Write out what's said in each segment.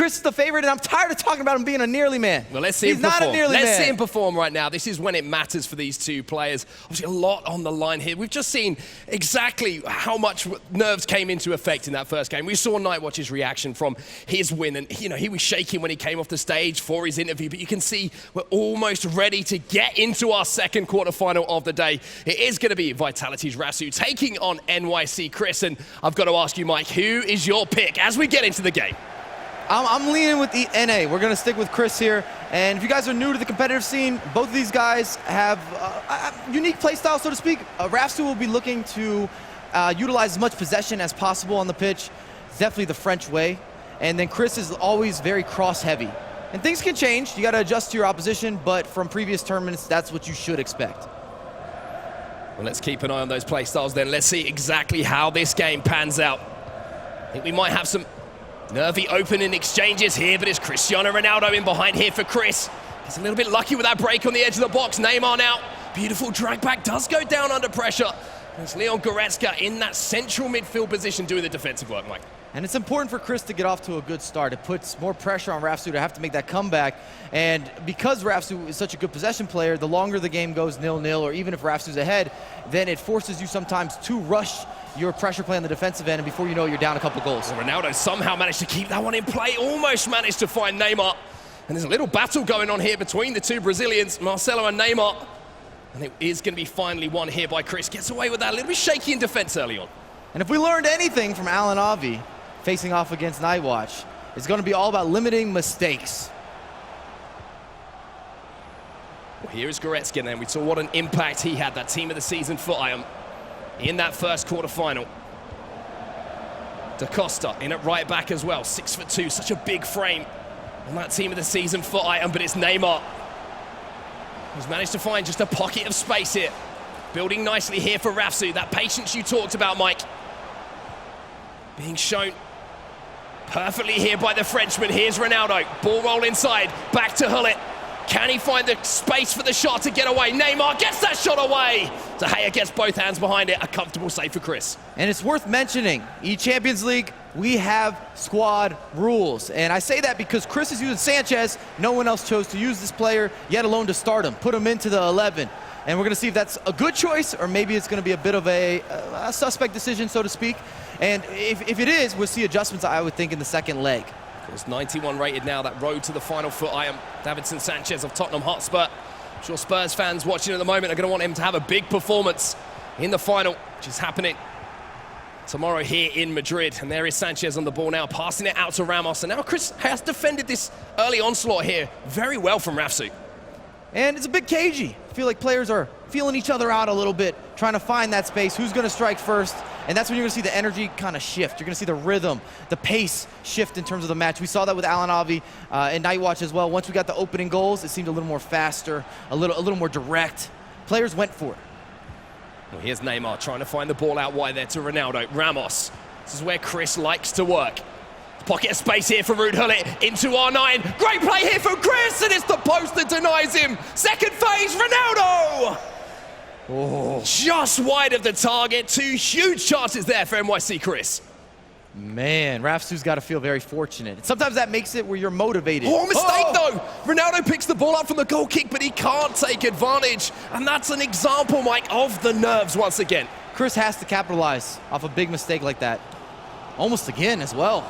Chris is the favorite, and I'm tired of talking about him being a nearly man. Well, let's see him perform. He's not a nearly man. Let's see him perform right now. This is when it matters for these two players. Obviously, a lot on the line here. We've just seen exactly how much nerves came into effect in that first game. We saw Nightwatch's reaction from his win, and he was shaking when he came off the stage for his interview, but you can see we're almost ready to get into our second quarterfinal of the day. It is going to be Vitality's Rafsou taking on NYC Chris, and I've got to ask you, Mike, who is your pick as we get into the game? I'm leaning with the NA. We're going to stick with Chris here. And if you guys are new to the competitive scene, both of these guys have a unique play style, so to speak. Rafsou will be looking to utilize as much possession as possible on the pitch. It's definitely the French way. And then Chris is always very cross-heavy. And things can change. You got to adjust to your opposition, but from previous tournaments, that's what you should expect. Well, let's keep an eye on those play styles then. Let's see exactly how this game pans out. I think we might have some nervy opening exchanges here, but it's Cristiano Ronaldo in behind here for Chris. He's a little bit lucky with that break on the edge of the box. Neymar now. Beautiful drag back, does go down under pressure. It's Leon Goretzka in that central midfield position doing the defensive work, Mike. And it's important for Chris to get off to a good start. It puts more pressure on Rafsou to have to make that comeback. And because Rafsou is such a good possession player, the longer the game goes 0-0, or even if Rafsou's ahead, then it forces you sometimes to rush your pressure play on the defensive end, and before you know it, you're down a couple goals. Well, Ronaldo somehow managed to keep that one in play, almost managed to find Neymar. And there's a little battle going on here between the two Brazilians, Marcelo and Neymar. And it is going to be finally won here by Chris. Gets away with that, a little bit shaky in defense early on. And if we learned anything from Alan Avi facing off against Nightwatch, it's going to be all about limiting mistakes. Well, here is Goretzka then. We saw what an impact he had, that team of the season foot item, in that first quarterfinal. Da Costa in at right back as well, 6'2", such a big frame on that team of the season foot item, but it's Neymar who's managed to find just a pocket of space here. Building nicely here for Rafsou, that patience you talked about, Mike. Being shown perfectly here by the Frenchman. Here's Ronaldo, ball roll inside, back to Hullet. Can he find the space for the shot to get away? Neymar gets that shot away. De Gea gets both hands behind it. A comfortable save for Chris. And it's worth mentioning, eChampions League, we have squad rules. And I say that because Chris is using Sanchez. No one else chose to use this player, yet alone to start him. Put him into the 11. And we're going to see if that's a good choice, or maybe it's going to be a bit of a suspect decision, so to speak. And if it is, we'll see adjustments, I would think, in the second leg. It's 91 rated now, that road to the final foot item. Davinson Sanchez of Tottenham Hotspur. I'm sure Spurs fans watching at the moment are going to want him to have a big performance in the final, which is happening tomorrow here in Madrid. And there is Sanchez on the ball now, passing it out to Ramos. And now Chris has defended this early onslaught here very well from Rafsou. And it's a bit cagey. I feel like players are feeling each other out a little bit, trying to find that space, who's going to strike first. And that's when you're going to see the energy kind of shift. You're going to see the rhythm, the pace shift in terms of the match. We saw that with Alan Avi and Nightwatch as well. Once we got the opening goals, it seemed a little more faster, a little more direct. Players went for it. Well, here's Neymar trying to find the ball out wide there to Ronaldo. Ramos. This is where Chris likes to work. Pocket of space here for Ruud Gullit into R9. Great play here from Chris, and it's the post that denies him. Second phase, Ronaldo! Oh, just wide of the target. Two huge chances there for NYC Chris. Man, Rafsou's got to feel very fortunate. Sometimes that makes it where you're motivated. Oh, mistake though. Ronaldo picks the ball up from the goal kick, but he can't take advantage. And that's an example, Mike, of the nerves once again. Chris has to capitalize off a big mistake like that. Almost again as well.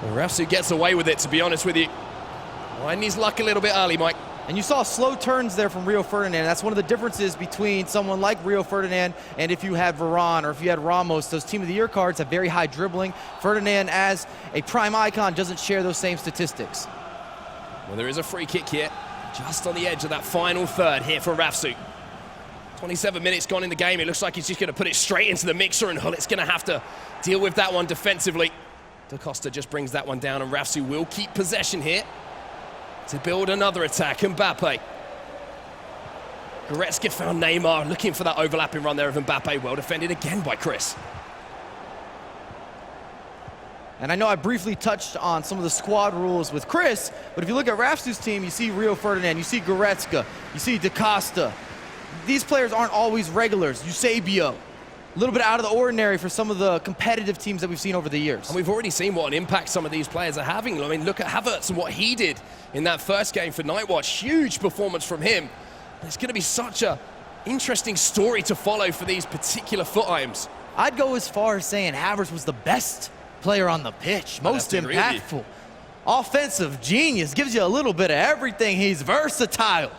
Rafsou gets away with it, to be honest with you. Riding his luck a little bit early, Mike. And you saw slow turns there from Rio Ferdinand. That's one of the differences between someone like Rio Ferdinand and if you had Varane or if you had Ramos. Those Team of the Year cards have very high dribbling. Ferdinand, as a prime icon, doesn't share those same statistics. Well, there is a free kick here, just on the edge of that final third here for Rafsou. 27 minutes gone in the game. It looks like he's just going to put it straight into the mixer, and Hullit's going to have to deal with that one defensively. Da Costa just brings that one down, and Rafsou will keep possession here to build another attack. Mbappe. Goretzka found Neymar, looking for that overlapping run there of Mbappe. Well defended again by Chris. And I know I briefly touched on some of the squad rules with Chris, but if you look at Rafsou's team, you see Rio Ferdinand, you see Goretzka, you see Da Costa. These players aren't always regulars. Eusebio. A little bit out of the ordinary for some of the competitive teams that we've seen over the years. And we've already seen what an impact some of these players are having. I mean, look at Havertz and what he did in that first game for Nightwatch. Huge performance from him. It's going to be such a interesting story to follow for these particular foot items. I'd go as far as saying Havertz was the best player on the pitch, most impactful. Offensive genius, gives you a little bit of everything. He's versatile.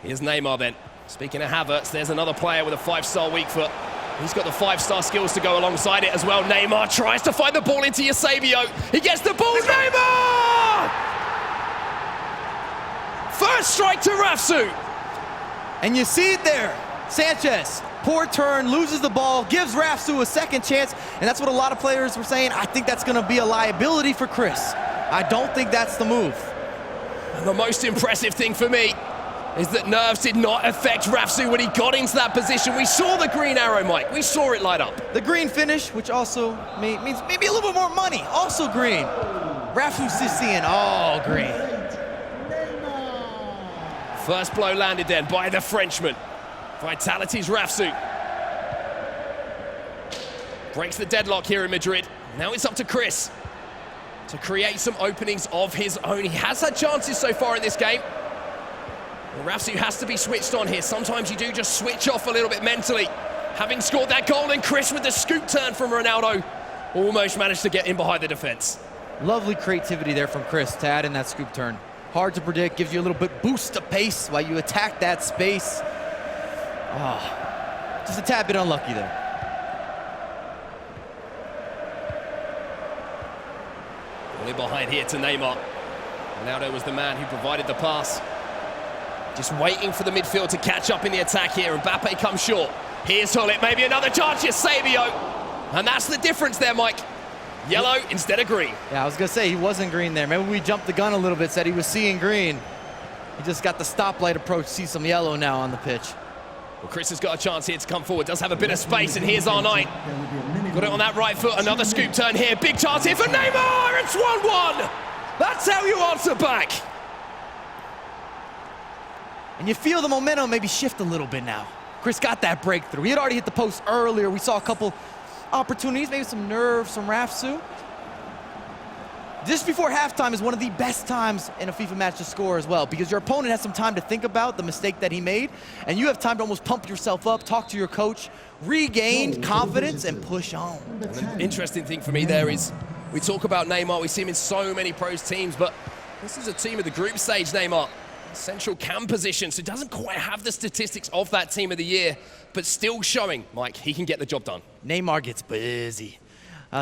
Here's Neymar then. Speaking of Havertz, there's another player with a 5-star weak foot. He's got the 5-star skills to go alongside it as well. Neymar tries to find the ball into Eusebio. He gets the ball. Neymar! First strike to Rafsou. And you see it there. Sanchez, poor turn, loses the ball, gives Rafsou a second chance, and that's what a lot of players were saying. I think that's going to be a liability for Chris. I don't think that's the move. And the most impressive thing for me is that nerves did not affect Rafsou when he got into that position. We saw the green arrow, Mike. We saw it light up. The green finish, which also means maybe a little bit more money, also green. Rafsou's just seeing all green. First blow landed then by the Frenchman. Vitality's Rafsou. Breaks the deadlock here in Madrid. Now it's up to Chris to create some openings of his own. He has had chances so far in this game. Rafsou has to be switched on here. Sometimes you do just switch off a little bit mentally. Having scored that goal, and Chris with the scoop turn from Ronaldo almost managed to get in behind the defense. Lovely creativity there from Chris to add in that scoop turn. Hard to predict, gives you a little bit boost of pace while you attack that space. Oh, just a tad bit unlucky there. Only behind here to Neymar. Ronaldo was the man who provided the pass. Just waiting for the midfield to catch up in the attack here. Mbappe comes short. Here's Hullet, maybe another chance. Eusebio. And that's the difference there, Mike. Yellow instead of green. Yeah, I was going to say he wasn't green there. Maybe we jumped the gun a little bit, said he was seeing green. He just got the stoplight approach, see some yellow now on the pitch. Well, Chris has got a chance here to come forward. Does have a bit of space, and here's R9. Got it on that right foot. Another scoop turn here. Big chance here for Neymar. It's 1-1. That's how you answer back. And you feel the momentum maybe shift a little bit now. Chris got that breakthrough. He had already hit the post earlier. We saw a couple opportunities, maybe some nerves from Rafsou. Just before halftime is one of the best times in a FIFA match to score as well, because your opponent has some time to think about the mistake that he made, and you have time to almost pump yourself up, talk to your coach, regain confidence, and push on. And the interesting thing for me there is we talk about Neymar. We see him in so many pros teams, but this is a team of the group stage, Neymar. Central cam position, so doesn't quite have the statistics of that team of the year, but still showing, Mike, he can get the job done. Neymar gets busy.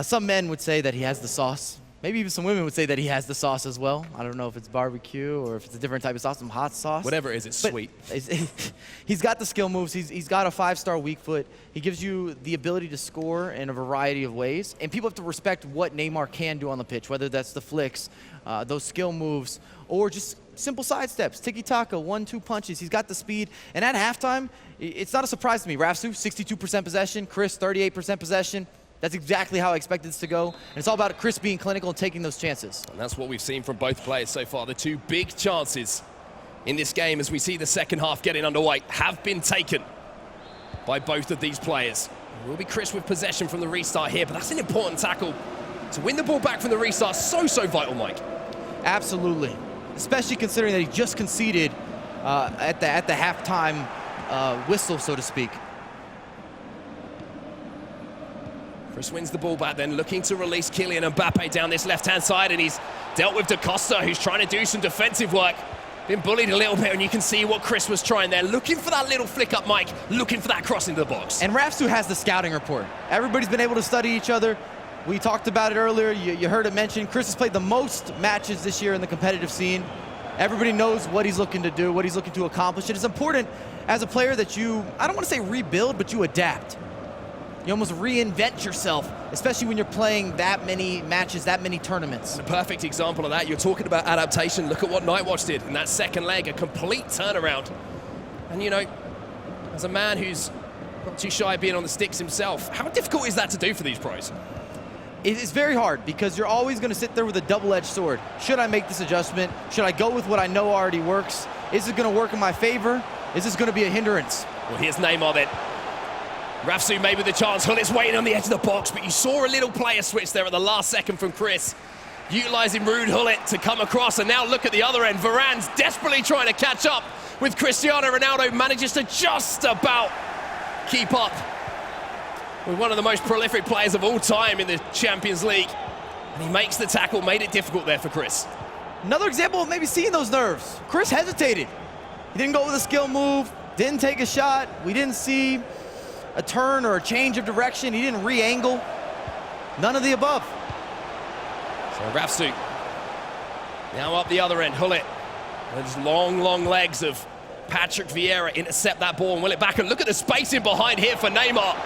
Some men would say that he has the sauce. Maybe even some women would say that he has the sauce as well. I don't know if it's barbecue or if it's a different type of sauce, some hot sauce. Whatever it is, it's sweet. He's got the skill moves. He's got a 5-star weak foot. He gives you the ability to score in a variety of ways. And people have to respect what Neymar can do on the pitch, whether that's the flicks, those skill moves, or just simple side steps, tiki-taka, 1-2 punches. He's got the speed. And at halftime, it's not a surprise to me. Rafsou, 62% possession. Chris, 38% possession. That's exactly how I expected this to go. And it's all about Chris being clinical and taking those chances. And that's what we've seen from both players so far. The two big chances in this game as we see the second half getting underway have been taken by both of these players. It will be Chris with possession from the restart here, but that's an important tackle. To win the ball back from the restart, so vital, Mike. Absolutely. Especially considering that he just conceded at the halftime whistle, so to speak. Chris wins the ball back then, looking to release Kylian Mbappe down this left-hand side, and he's dealt with Da Costa, who's trying to do some defensive work. Been bullied a little bit, and you can see what Chris was trying there. Looking for that little flick up, Mike. Looking for that cross into the box. And Rafsou has the scouting report. Everybody's been able to study each other. We talked about it earlier. You heard it mentioned. Chris has played the most matches this year in the competitive scene. Everybody knows what he's looking to do, what he's looking to accomplish. It is important as a player that you, I don't want to say rebuild, but you adapt. You almost reinvent yourself, especially when you're playing that many matches, that many tournaments. And a perfect example of that, you're talking about adaptation. Look at what Nightwatch did in that second leg, a complete turnaround. And you know, as a man who's not too shy of being on the sticks himself, how difficult is that to do for these pros? It's very hard because you're always going to sit there with a double-edged sword. Should I make this adjustment? Should I go with what I know already works? Is it going to work in my favor? Is this going to be a hindrance? Well, here's Neymar then. Rafsou maybe the chance. Hullit's waiting on the edge of the box, but you saw a little player switch there at the last second from Chris, utilising Ruud Gullit to come across. And now look at the other end. Varane's desperately trying to catch up with Cristiano Ronaldo, manages to just about keep up with one of the most prolific players of all time in the Champions League. And he makes the tackle, made it difficult there for Chris. Another example of maybe seeing those nerves. Chris hesitated. He didn't go with a skill move, didn't take a shot. We didn't see a turn or a change of direction. He didn't re-angle. None of the above. So Rafsou now up the other end. Gullit, those long legs of Patrick Vieira intercept that ball and will it back. And look at the spacing behind here for Neymar.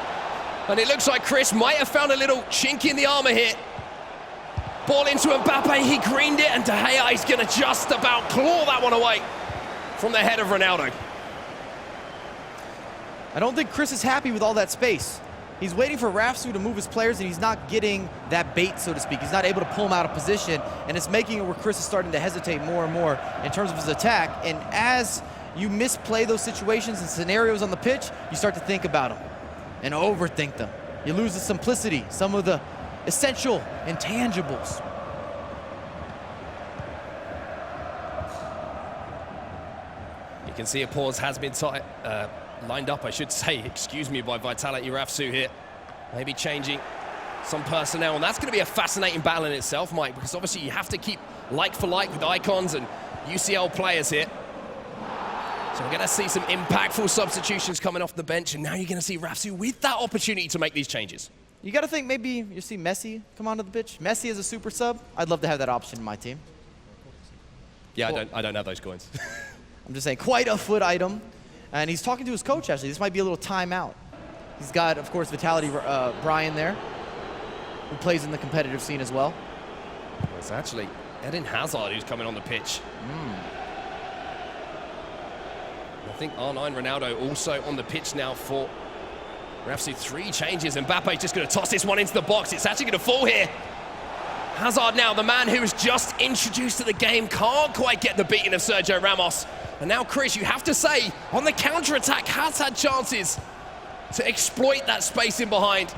And it looks like Chris might have found a little chink in the armor here. Ball into Mbappe, he greened it, and De Gea is going to just about claw that one away from the head of Ronaldo. I don't think Chris is happy with all that space. He's waiting for Rafsou to move his players, and he's not getting that bait, so to speak. He's not able to pull him out of position, and it's making it where Chris is starting to hesitate more and more in terms of his attack. And as you misplay those situations and scenarios on the pitch, you start to think about them and overthink them. You lose the simplicity, some of the essential intangibles. You can see a pause has been lined up, I should say, excuse me, by Vitality Rafsou here. Maybe changing some personnel, and that's going to be a fascinating battle in itself, Mike, because obviously you have to keep like for like with icons and UCL players here. So we're going to see some impactful substitutions coming off the bench, and now you're going to see Rafsou with that opportunity to make these changes. You got to think maybe you see Messi come onto the pitch. Messi as a super sub. I'd love to have that option in my team. Yeah, Cool. I don't have those coins. I'm just saying, quite a foot item. And he's talking to his coach, actually. This might be a little timeout. He's got, of course, Vitality Brian there, who plays in the competitive scene as well. It's actually Eden Hazard who's coming on the pitch. I think R9 Ronaldo also on the pitch now for Rafsou. 3 changes. Mbappe just going to toss this one into the box. It's actually going to fall here. Hazard now, the man who was just introduced to the game, can't quite get the beating of Sergio Ramos. And now Chris, you have to say, on the counter-attack, has had chances to exploit that space in behind.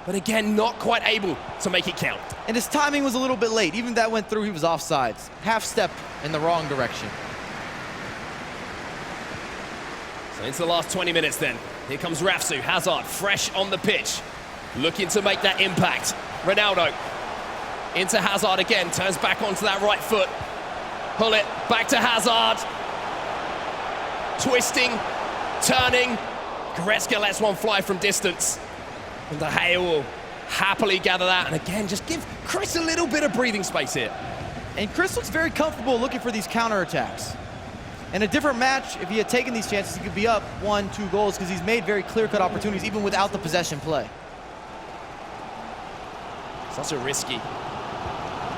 But again, not quite able to make it count. And his timing was a little bit late. Even if that went through, he was offsides. Half step in the wrong direction. So into the last 20 minutes then. Here comes Rafsou. Hazard fresh on the pitch, looking to make that impact. Ronaldo into Hazard again, turns back onto that right foot. Gullit back to Hazard. Twisting, turning. Goretzka lets one fly from distance. And De Gea will happily gather that. And again, just give Chris a little bit of breathing space here. And Chris looks very comfortable looking for these counterattacks. In a different match, if he had taken these chances, he could be up 1-2 goals because he's made very clear-cut opportunities even without the possession play. Such a risky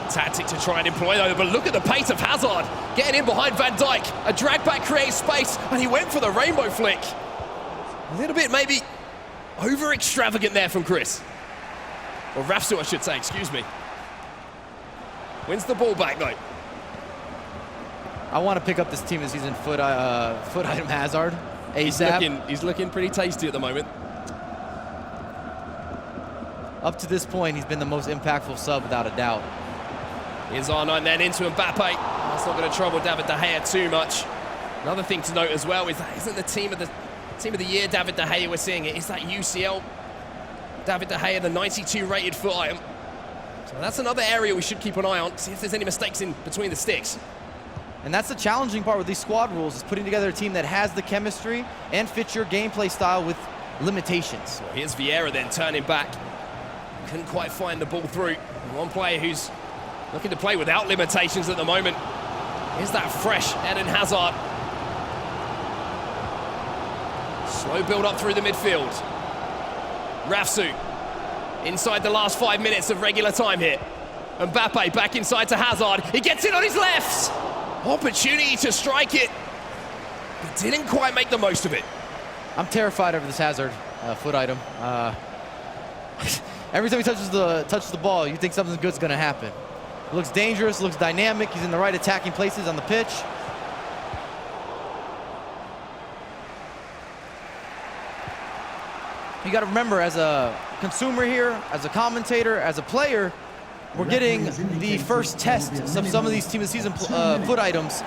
tactic to try and employ though, but look at the pace of Hazard getting in behind Van Dijk. A drag back creates space, and he went for the rainbow flick. A little bit maybe over extravagant there from Chris. Or Rafsou, I should say, excuse me. Wins the ball back though. I want to pick up this team this season, foot item Hazard, ASAP. He's looking pretty tasty at the moment. Up to this point, he's been the most impactful sub without a doubt. Here's R9 then into Mbappe. That's not going to trouble David De Gea too much. Another thing to note as well is that isn't the team of the year David De Gea we're seeing it. It's that UCL David De Gea, the 92 rated foot item. So that's another area we should keep an eye on, see if there's any mistakes in between the sticks. And that's the challenging part with these squad rules, is putting together a team that has the chemistry and fits your gameplay style with limitations. Well, here's Vieira then turning back. Couldn't quite find the ball through. And one player who's looking to play without limitations at the moment is that fresh Eden Hazard. Slow build up through the midfield. Rafsou inside the last 5 minutes of regular time here. Mbappe back inside to Hazard. He gets it on his left. Opportunity to strike it, but didn't quite make the most of it. I'm terrified of this Hazard foot item. Every time he touches the ball, you think something good's going to happen. It looks dangerous, looks dynamic. He's in the right attacking places on the pitch. You got to remember, as a consumer here, as a commentator, as a player, we're getting the first test of some of these Team of the Season foot items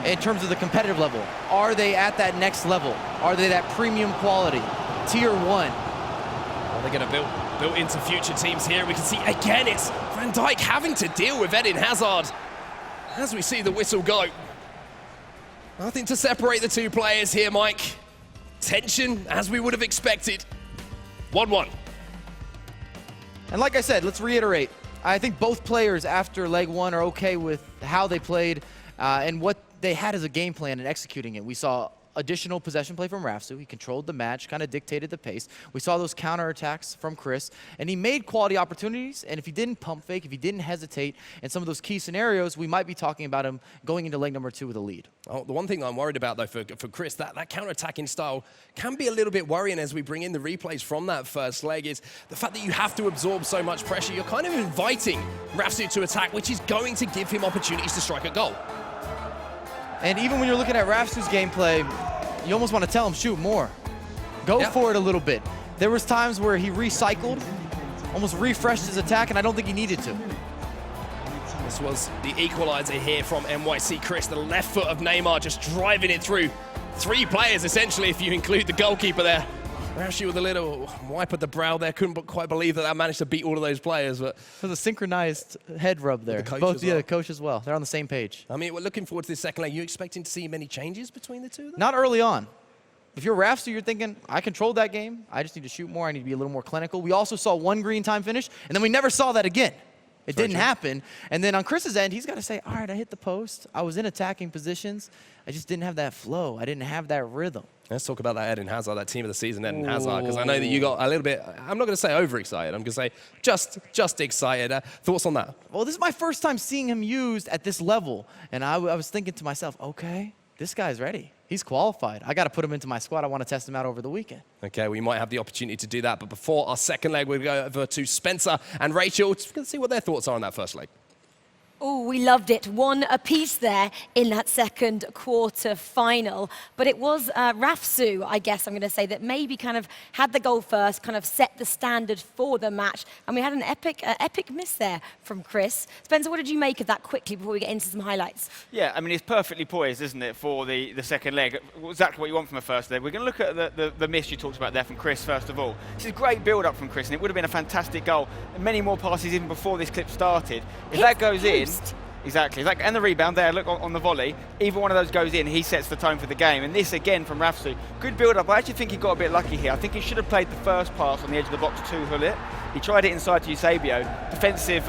in terms of the competitive level. Are they at that next level? Are they that premium quality, tier 1? Well, they're going to built into future teams here. We can see again it's Van Dijk having to deal with Eden Hazard as we see the whistle go. Nothing to separate the two players here, Mike. Tension as we would have expected. 1-1. And like I said, let's reiterate. I think both players after leg 1 are okay with how they played and what they had as a game plan and executing it. We saw additional possession play from Rafsou. He controlled the match, kind of dictated the pace. We saw those counterattacks from Chris, and he made quality opportunities. And if he didn't pump fake, if he didn't hesitate in some of those key scenarios, we might be talking about him going into leg number 2 with a lead. Oh, the one thing I'm worried about, though, for Chris, that counterattacking style can be a little bit worrying as we bring in the replays from that first leg, is the fact that you have to absorb so much pressure. You're kind of inviting Rafsou to attack, which is going to give him opportunities to strike a goal. And even when you're looking at Rafsou's gameplay, you almost want to tell him, shoot more. Go for it a little bit. There was times where he recycled, almost refreshed his attack, and I don't think he needed to. This was the equalizer here from NYC Chris. The left foot of Neymar just driving it through 3 players, essentially, if you include the goalkeeper there. Rafsou with a little wipe at the brow there. Couldn't quite believe that managed to beat all of those players. But it was a synchronized head rub there. The coach as well. They're on the same page. I mean, we're looking forward to this second leg. You expecting to see many changes between the two? Though? Not early on. If you're Rafsou, you're thinking, I controlled that game. I just need to shoot more. I need to be a little more clinical. We also saw 1 green time finish, and then we never saw that again. It didn't happen. And then on Chris's end, he's got to say, all right, I hit the post. I was in attacking positions. I just didn't have that flow. I didn't have that rhythm. Let's talk about that Eden Hazard, that team of the season, Eden Hazard, because I know that you got a little bit, I'm not going to say overexcited, I'm going to say just excited. Thoughts on that? Well, this is my first time seeing him used at this level, and I was thinking to myself, okay, this guy's ready. He's qualified. I got to put him into my squad. I want to test him out over the weekend. Okay, we might have the opportunity to do that, but before our second leg, we'll go over to Spencer and Rachel to see what their thoughts are on that first leg. Oh, we loved it. 1 apiece there in that second quarter final. But it was Rafsou, I guess I'm going to say, that maybe kind of had the goal first, kind of set the standard for the match. And we had an epic miss there from Chris. Spencer, what did you make of that quickly before we get into some highlights? Yeah, I mean, it's perfectly poised, isn't it, for the second leg. Exactly what you want from a first leg. We're going to look at the miss you talked about there from Chris, first of all. This is great build-up from Chris, and it would have been a fantastic goal. And many more passes even before this clip started. If that goes in... Exactly, and the rebound there, look on the volley, either one of those goes in, he sets the tone for the game. And this again from Rafsou, good build-up. I actually think he got a bit lucky here. I think he should have played the first pass on the edge of the box to Hullet. He tried it inside to Eusebio. Defensive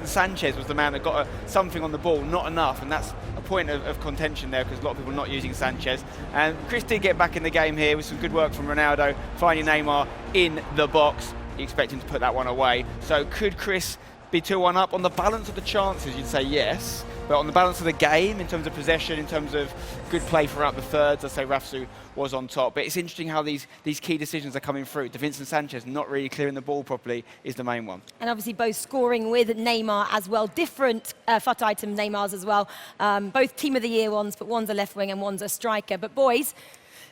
Sanchez was the man that got something on the ball, not enough, and that's a point of contention there because a lot of people are not using Sanchez. And Chris did get back in the game here with some good work from Ronaldo, finding Neymar in the box. You expect him to put that one away. So could Chris be 2-1 up? On the balance of the chances, you'd say yes, but on the balance of the game, in terms of possession, in terms of good play throughout the thirds, I'd say Rafsou was on top. But it's interesting how these key decisions are coming through. Davinson Sanchez not really clearing the ball properly is the main one. And obviously both scoring with Neymar as well. Different FUT item Neymars as well. Both Team of the Year ones, but one's a left wing and one's a striker. But boys,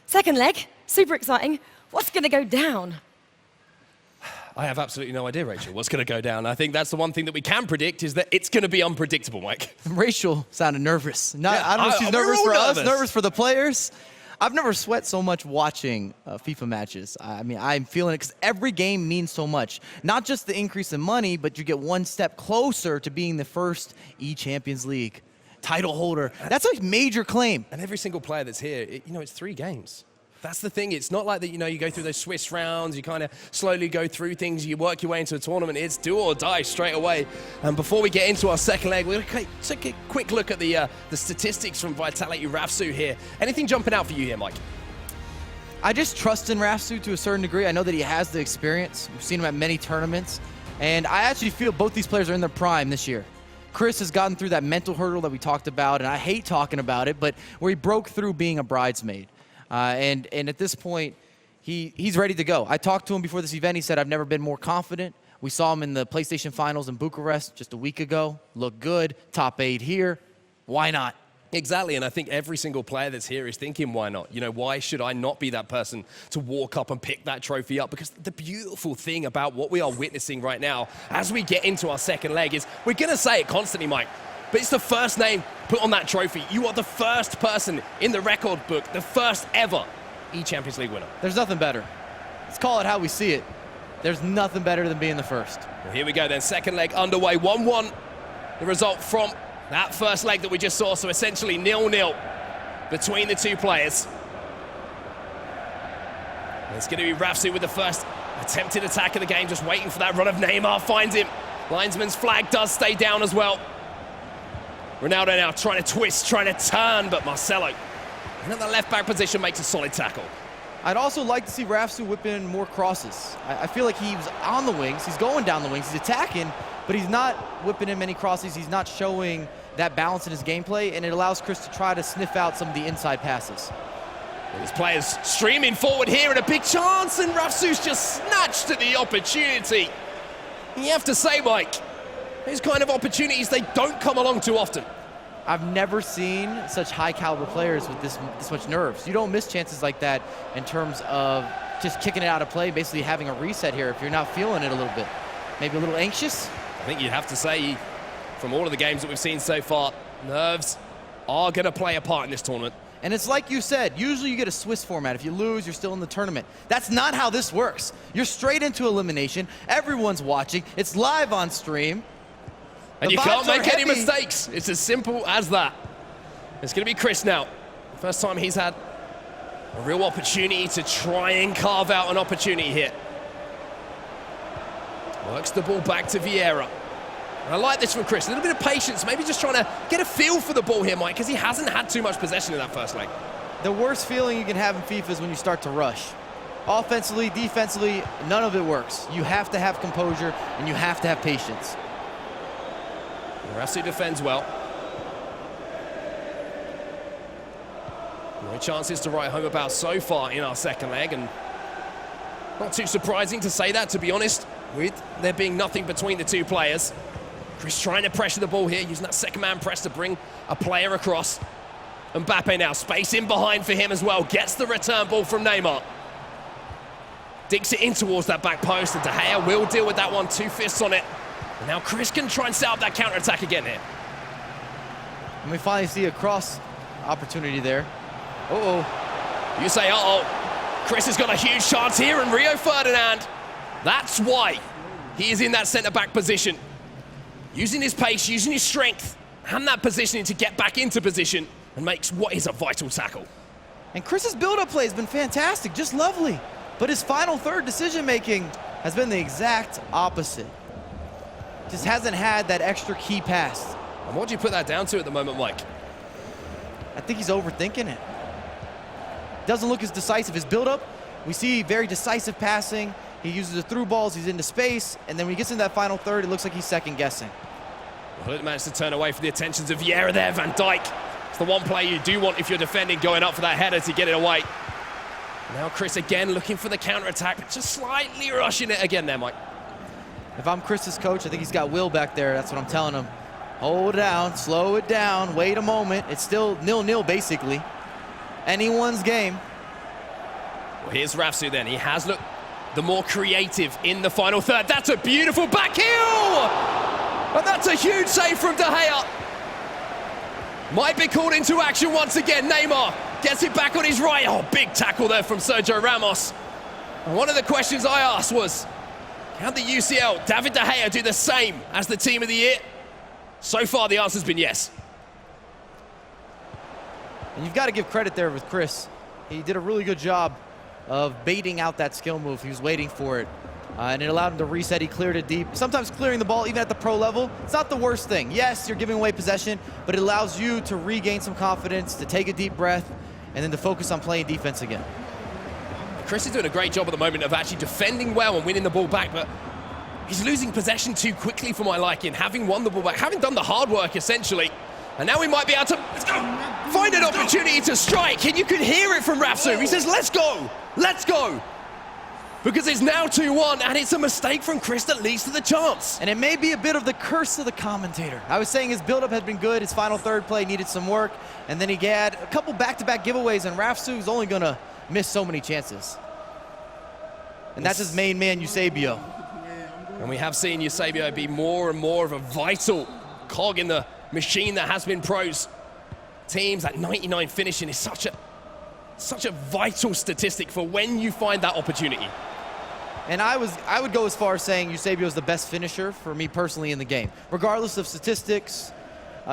second leg, super exciting. What's going to go down? I have absolutely no idea, Rachel, what's going to go down. I think that's the one thing that we can predict is that it's going to be unpredictable, Mike. Rachel sounded nervous. I don't know if she's nervous for us, nervous for the players. I've never sweat so much watching FIFA matches. I mean, I'm feeling it because every game means so much. Not just the increase in money, but you get one step closer to being the first eChampions League title holder. That's a major claim. And every single player that's here, it's 3 games. That's the thing. It's not like that, you go through those Swiss rounds, you kind of slowly go through things, you work your way into a tournament. It's do or die straight away. And before we get into our second leg, we're going to take a quick look at the statistics from Vitality Rafsou here. Anything jumping out for you here, Mike? I just trust in Rafsou to a certain degree. I know that he has the experience. We've seen him at many tournaments. And I actually feel both these players are in their prime this year. Chris has gotten through that mental hurdle that we talked about, and I hate talking about it, but where he broke through being a bridesmaid. And at this point, he's ready to go. I talked to him before this event. He said, I've never been more confident. We saw him in the PlayStation Finals in Bucharest just a week ago. Looked good. Top 8 here. Why not? Exactly, and I think every single player that's here is thinking, why not? You know, why should I not be that person to walk up and pick that trophy up? Because the beautiful thing about what we are witnessing right now as we get into our second leg is, we're going to say it constantly, Mike, but it's the first name put on that trophy. You are the first person in the record book, the first ever eChampions League winner. There's nothing better. Let's call it how we see it. There's nothing better than being the first. Well, here we go then, second leg underway, 1-1. The result from that first leg that we just saw, so essentially 0-0 between the two players. And it's going to be Rafsou with the first attempted attack of the game, just waiting for that run of Neymar, finds him. Linesman's flag does stay down as well. Ronaldo now trying to twist, trying to turn, but Marcelo, in the left-back position, makes a solid tackle. I'd also like to see Rafsou whip in more crosses. I feel like he's on the wings, he's going down the wings, he's attacking, but he's not whipping in many crosses, he's not showing that balance in his gameplay, and it allows Chris to try to sniff out some of the inside passes. His players streaming forward here, and a big chance, and Rafsou's just snatched at the opportunity. You have to say, Mike, these kind of opportunities, they don't come along too often. I've never seen such high caliber players with this much nerves. You don't miss chances like that in terms of just kicking it out of play, basically having a reset here if you're not feeling it a little bit. Maybe a little anxious? I think you'd have to say, from all of the games that we've seen so far, nerves are going to play a part in this tournament. And it's like you said, usually you get a Swiss format. If you lose, you're still in the tournament. That's not how this works. You're straight into elimination. Everyone's watching. It's live on stream. And you can't make any mistakes. It's as simple as that. It's going to be Chris now. First time he's had a real opportunity to try and carve out an opportunity here. Works the ball back to Vieira. And I like this from Chris. A little bit of patience, maybe just trying to get a feel for the ball here, Mike, because he hasn't had too much possession in that first leg. The worst feeling you can have in FIFA is when you start to rush. Offensively, defensively, none of it works. You have to have composure, and you have to have patience. Rafsou defends well. No chances to write home about so far in our second leg, and not too surprising to say that, to be honest, with there being nothing between the two players. Chris trying to pressure the ball here, using that second man press to bring a player across. Mbappe now, space in behind for him as well, gets the return ball from Neymar. Digs it in towards that back post, and De Gea will deal with that one, 2 fists on it. And now Chris can try and set up that counter-attack again here. And we finally see a cross opportunity there. Uh-oh. You say, uh-oh. Chris has got a huge chance here, and Rio Ferdinand, that's why he is in that centre-back position. Using his pace, using his strength, and that positioning to get back into position, and makes what is a vital tackle. And Chris's build-up play has been fantastic, just lovely. But his final third decision-making has been the exact opposite. Just hasn't had that extra key pass. And what do you put that down to at the moment, Mike? I think he's overthinking it. Doesn't look as decisive. His build-up, we see very decisive passing. He uses the through balls, he's into space, and then when he gets into that final third, it looks like he's second-guessing. Well, he managed to turn away from the attentions of Vieira there. Van Dijk. It's the one player you do want if you're defending, going up for that header to get it away. Now Chris again looking for the counter-attack, but just slightly rushing it again there, Mike. If I'm Chris's coach, I think he's got will back there. That's what I'm telling him. Hold it down, slow it down, wait a moment. It's still 0-0 basically. Anyone's game. Well, here's Rafsou then. He has looked the more creative in the final third. That's a beautiful back heel! And that's a huge save from De Gea. Might be called into action once again. Neymar gets it back on his right. Oh, big tackle there from Sergio Ramos. And one of the questions I asked was, can the UCL, David De Gea, do the same as the team of the year? So far, the answer's been yes. And you've got to give credit there with Chris. He did a really good job of baiting out that skill move. He was waiting for it. And it allowed him to reset. He cleared it deep. Sometimes clearing the ball, even at the pro level, it's not the worst thing. Yes, you're giving away possession, but it allows you to regain some confidence, to take a deep breath, and then to focus on playing defense again. Chris is doing a great job at the moment of actually defending well and winning the ball back, but he's losing possession too quickly for my liking, having won the ball back, having done the hard work essentially. And now we might be able to find an opportunity to strike, and you can hear it from Rafsou. He says, let's go, let's go. because it's now 2-1, and it's a mistake from Chris that leads to the chance. And it may be a bit of the curse of the commentator. I was saying his build-up had been good, his final third play needed some work, and then he had a couple back-to-back giveaways, and Rafsou's only gonna miss so many chances. And that's his main man, Eusebio. And we have seen Eusebio be more and more of a vital cog in the machine that has been pros. Teams, that 99 finishing is such a vital statistic for when you find that opportunity. And I would go as far as saying Eusebio is the best finisher for me personally in the game. Regardless of statistics,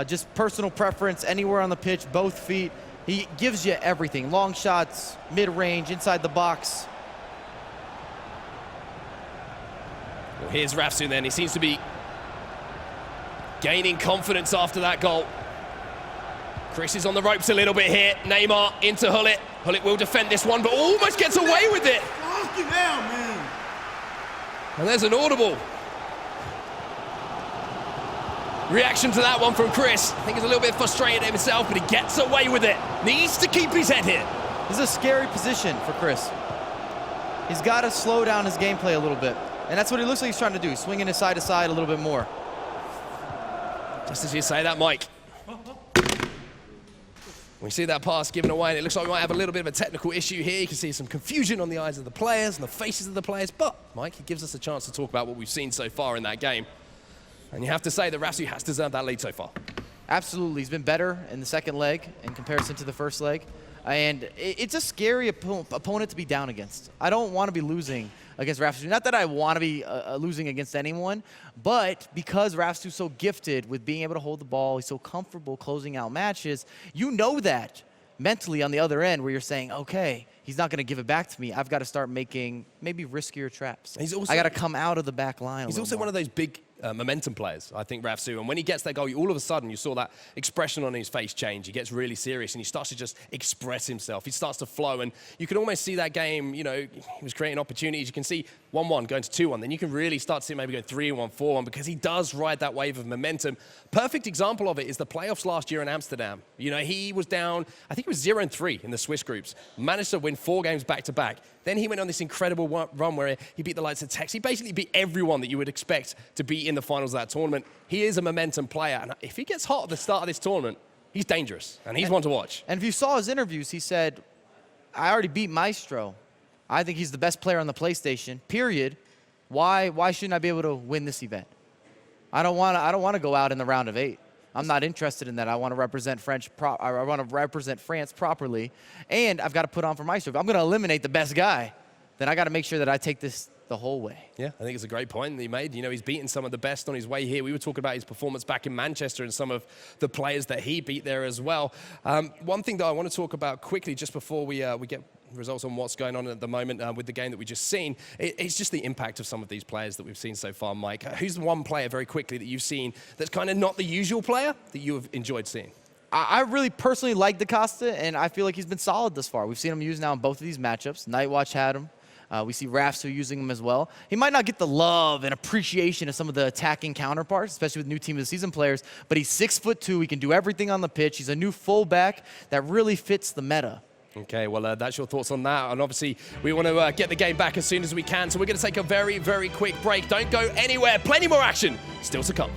just personal preference, anywhere on the pitch, both feet, he gives you everything. Long shots, mid-range, inside the box. Well, here's Rafsou then. He seems to be gaining confidence after that goal. Chris is on the ropes a little bit here. Neymar into Hullet. Hullet will defend this one, but almost gets away with it. And there's an audible reaction to that one from Chris. I think he's a little bit frustrated himself, but he gets away with it. Needs to keep his head here. This is a scary position for Chris. He's got to slow down his gameplay a little bit. And that's what he looks like he's trying to do, swinging his side to side a little bit more. Just as you say that, Mike. We see that pass given away, and it looks like we might have a little bit of a technical issue here. You can see some confusion on the eyes of the players and the faces of the players, but Mike, it gives us a chance to talk about what we've seen so far in that game. And you have to say that Rafsou has deserved that lead so far. Absolutely. He's been better in the second leg in comparison to the first leg. And it's a scary opponent to be down against. I don't want to be losing against Rafsou. Not that I want to be losing against anyone, but because Rafsou's so gifted with being able to hold the ball, he's so comfortable closing out matches, you know that mentally on the other end where you're saying, okay, he's not going to give it back to me. I've got to start making maybe riskier traps. I got to come out of the back line. He's also one of those big momentum players, I think, Rafsou. And when he gets that goal, all of a sudden you saw that expression on his face change. He gets really serious and he starts to just express himself. He starts to flow, and you can almost see that game, you know, he was creating opportunities. You can see 1-1 going to 2-1. Then you can really start to see maybe going 3-1, 4-1, because he does ride that wave of momentum. Perfect example of it is the playoffs last year in Amsterdam. You know, he was down, I think it was 0-3 in the Swiss groups, managed to win 4 games back-to-back. Then he went on this incredible run where he beat the likes of Tex. He basically beat everyone that you would expect to be in the finals of that tournament. He is a momentum player, and if he gets hot at the start of this tournament, he's dangerous, and he's one to watch. And if you saw his interviews, he said, I already beat Maestro. I think he's the best player on the PlayStation, period. Why shouldn't I be able to win this event? I don't want to go out in the round of 8. I'm not interested in that. I want to represent France properly, and I've got to put on for Maestro. If I'm going to eliminate the best guy, then I got to make sure that I take this the whole way. Yeah, I think it's a great point that he made. You know, he's beaten some of the best on his way here. We were talking about his performance back in Manchester and some of the players that he beat there as well. One thing that I want to talk about quickly just before we get results on what's going on at the moment with the game that we just seen, it's just the impact of some of these players that we've seen so far, Mike. Who's the one player very quickly that you've seen that's kind of not the usual player that you have enjoyed seeing? I really personally like DaCosta, and I feel like he's been solid thus far. We've seen him used now in both of these matchups. Nightwatch had him. We see Rafsou using him as well. He might not get the love and appreciation of some of the attacking counterparts, especially with new team of the season players, but he's 6'2". He can do everything on the pitch. He's a new fullback that really fits the meta. Okay, well, that's your thoughts on that. And obviously, we want to get the game back as soon as we can. So we're going to take a very, very quick break. Don't go anywhere. Plenty more action still to come.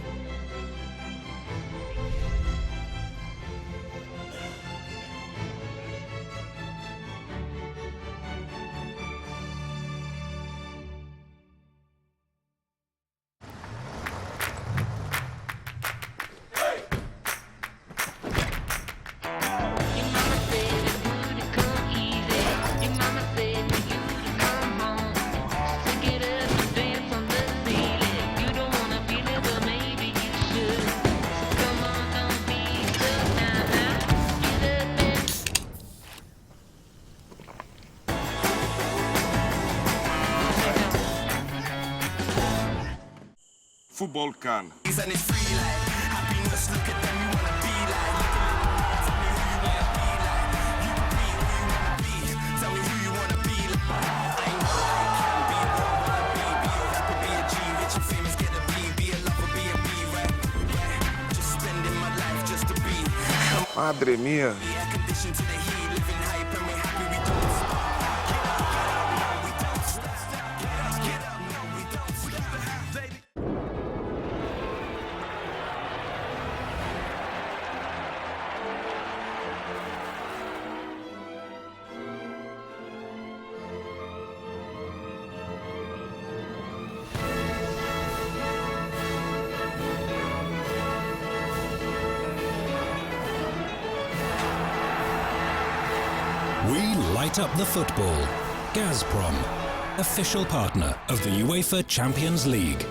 Voetbal kan. Madre mía. We light up the football. Gazprom, official partner of the UEFA Champions League.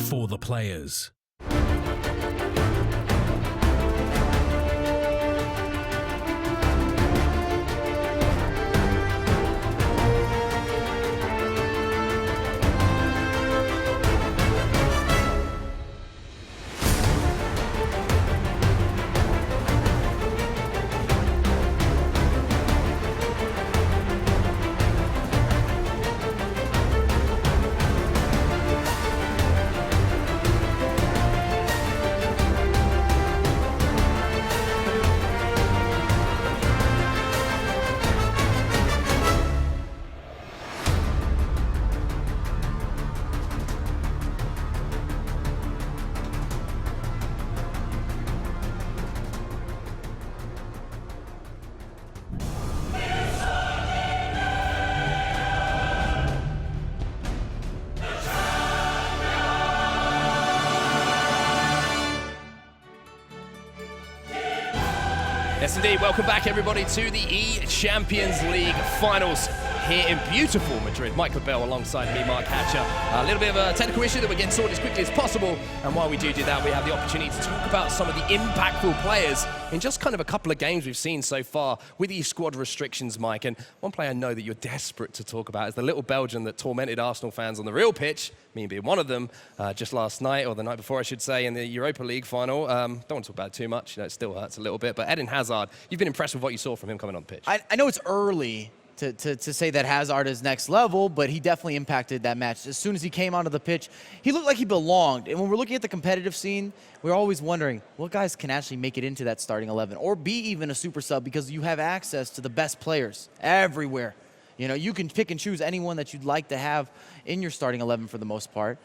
For the players. Yes, indeed. Welcome back, everybody, to the eChampions League finals here in beautiful Madrid. Michael Bell alongside me, Mark Hatcher. A little bit of a technical issue that we're getting sorted as quickly as possible. And while we do that, we have the opportunity to talk about some of the impactful players in just kind of a couple of games we've seen so far with these squad restrictions, Mike. And one player I know that you're desperate to talk about is the little Belgian that tormented Arsenal fans on the real pitch, me being one of them, just last night, or the night before, I should say, in the Europa League final. Don't want to talk about it too much. You know, it still hurts a little bit. But Eden Hazard, you've been impressed with what you saw from him coming on the pitch. I know it's early to say that Hazard is next level, but he definitely impacted that match. As soon as he came onto the pitch, he looked like he belonged. And when we're looking at the competitive scene, we're always wondering what guys can actually make it into that starting 11 or be even a super sub, because you have access to the best players everywhere. You know, you can pick and choose anyone that you'd like to have in your starting 11 for the most part.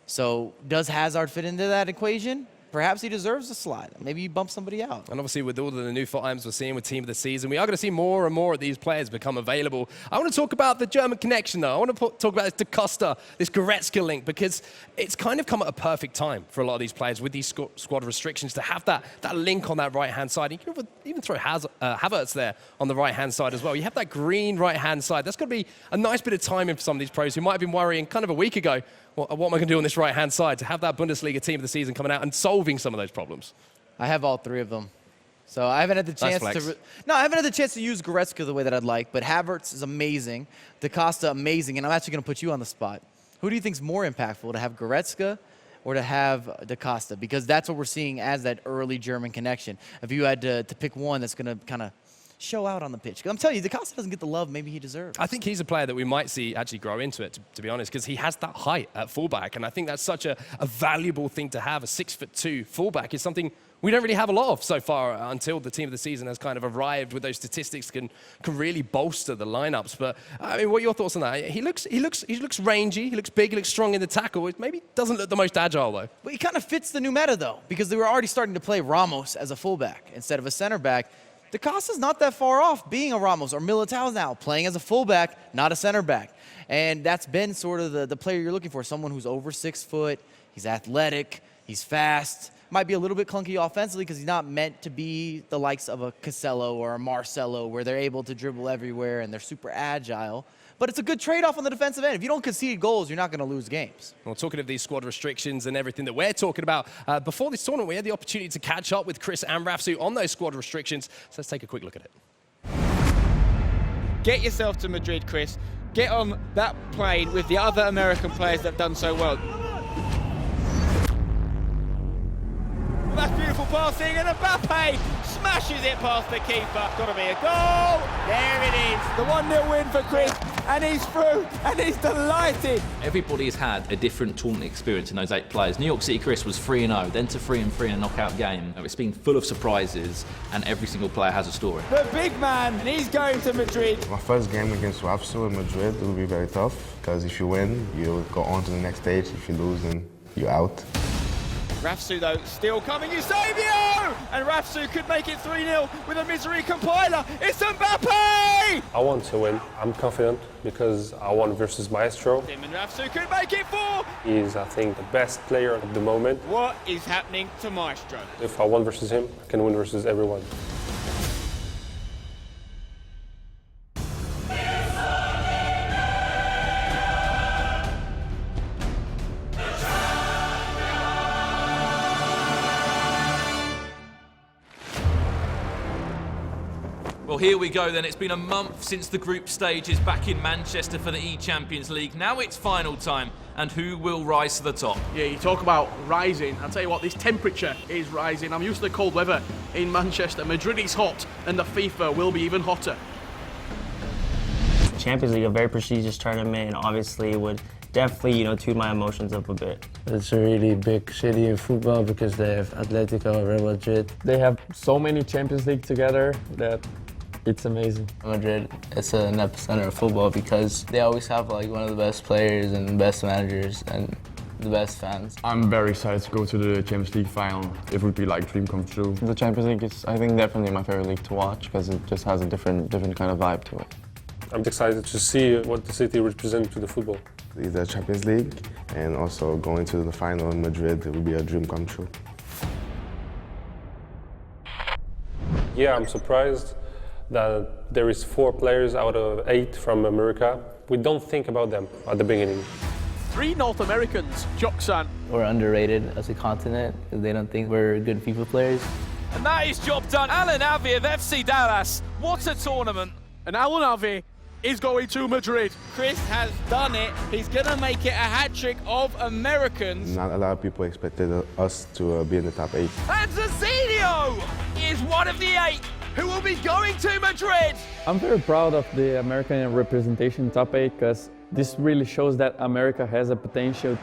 So does Hazard fit into that equation? Perhaps he deserves a slot. Maybe you bump somebody out. And obviously, with all of the new items we're seeing with Team of the Season, we are going to see more and more of these players become available. I want to talk about the German connection, though. I want to talk about this Da Costa, this Goretzka link, because it's kind of come at a perfect time for a lot of these players with these squad restrictions to have that link on that right-hand side. You can even throw Havertz there on the right-hand side as well. You have that green right-hand side. That's going to be a nice bit of timing for some of these pros who might have been worrying kind of a week ago, what am I going to do on this right-hand side, to have that Bundesliga Team of the Season coming out and solving some of those problems? I have all three of them. So I haven't had the chance I haven't had the chance to use Goretzka the way that I'd like, but Havertz is amazing, Da Costa amazing, and I'm actually going to put you on the spot. Who do you think is more impactful, to have Goretzka or to have Da Costa? Because that's what we're seeing as that early German connection. If you had to pick one that's going to kind of show out on the pitch. I'm telling you, Da Costa doesn't get the love maybe he deserves. I think he's a player that we might see actually grow into it, to be honest, because he has that height at fullback, and I think that's such a valuable thing to have. A 6'2" fullback is something we don't really have a lot of so far until the Team of the Season has kind of arrived with those statistics can really bolster the lineups. But I mean, what are your thoughts on that? He looks rangy, he looks big, he looks strong in the tackle. It maybe doesn't look the most agile though. But he kind of fits the new meta though, because they were already starting to play Ramos as a fullback instead of a center back. Da Costa's not that far off being a Ramos, or Militao's now playing as a fullback, not a center back. And that's been sort of the player you're looking for, someone who's over 6 foot, he's athletic, he's fast, might be a little bit clunky offensively because he's not meant to be the likes of a Casello or a Marcelo where they're able to dribble everywhere and they're super agile. But it's a good trade-off on the defensive end. If you don't concede goals, you're not going to lose games. Well, talking of these squad restrictions and everything that we're talking about, before this tournament, we had the opportunity to catch up with Chris and Rafsou on those squad restrictions. So let's take a quick look at it. Get yourself to Madrid, Chris. Get on that plane with the other American players that have done so well. That's beautiful passing, and Mbappe smashes it past the keeper. Got to be a goal. There it is. The 1-0 win for Chris. and he's through, and he's delighted. Everybody's had a different tournament experience in those 8 players. New York City Chris was 3-0, then to 3-3 in a knockout game. It's been full of surprises, and every single player has a story. The big man, and he's going to Madrid. My first game against Rafsou in Madrid will be very tough, because if you win, you'll go on to the next stage. If you lose, then you're out. Rafsou, though, still coming, Eusebio! And Rafsou could make it 3-0 with a misery compiler. It's Mbappe! I want to win. I'm confident because I won versus Maestro. Tim and Rafsou could make it 4. He's, I think, the best player at the moment. What is happening to Maestro? If I won versus him, I can win versus everyone. Well, here we go then. It's been a month since the group stages back in Manchester for the eChampions League. Now it's final time, and who will rise to the top? Yeah, you talk about rising. I'll tell you what, this temperature is rising. I'm used to the cold weather in Manchester. Madrid is hot, and the FIFA will be even hotter. Champions League, a very prestigious tournament, and obviously would definitely, tune my emotions up a bit. It's a really big city in football because they have Atletico, Real Madrid. They have so many Champions League together that it's amazing. Madrid, it's an epicenter of football because they always have like one of the best players and the best managers and the best fans. I'm very excited to go to the Champions League final. It would be like a dream come true. The Champions League is, I think, definitely my favorite league to watch because it just has a different kind of vibe to it. I'm excited to see what the city represents to the football. The Champions League and also going to the final in Madrid, it would be a dream come true. Yeah, I'm surprised that there is 4 players out of 8 from America. We don't think about them at the beginning. 3 North Americans, Joksan. We're underrated as a continent because they don't think we're good FIFA players. And that is job done. Alan Avi of FC Dallas. What a tournament. And Alan Avi is going to Madrid. Chris has done it. He's going to make it a hat-trick of Americans. Not a lot of people expected us to be in the top 8. And Zazinho is one of the 8 who will be going to Madrid. I'm very proud of the American representation top 8 because this really shows that America has a potential.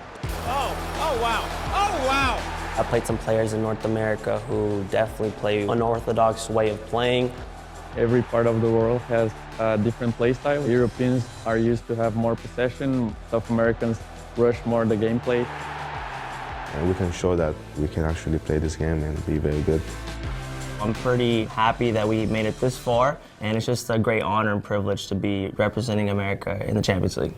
Oh wow, oh wow. I played some players in North America who definitely play an unorthodox way of playing. Every part of the world has a different play style. Europeans are used to have more possession. South Americans rush more the gameplay. And we can show that we can actually play this game and be very good. I'm pretty happy that we made it this far, and it's just a great honor and privilege to be representing America in the Champions League.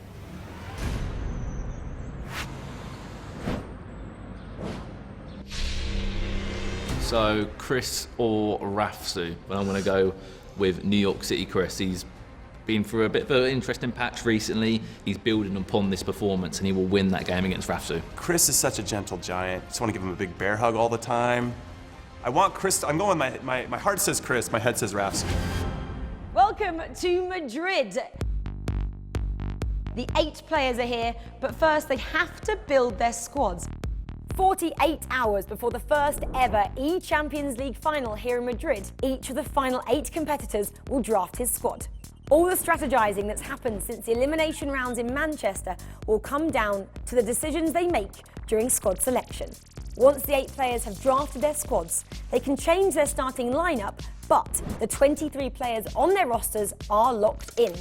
So, Chris or Rafsou? Well, I'm going to go with New York City Chris. He's been through a bit of an interesting patch recently. He's building upon this performance, and he will win that game against Rafsou. Chris is such a gentle giant. Just want to give him a big bear hug all the time. I want Chris, I'm going, my heart says Chris, my head says Rafsou. Welcome to Madrid. The 8 players are here, but first they have to build their squads. 48 hours before the first ever eChampions League final here in Madrid, each of the final 8 competitors will draft his squad. All the strategizing that's happened since the elimination rounds in Manchester will come down to the decisions they make during squad selection. Once the 8 players have drafted their squads, they can change their starting lineup, but the 23 players on their rosters are locked in.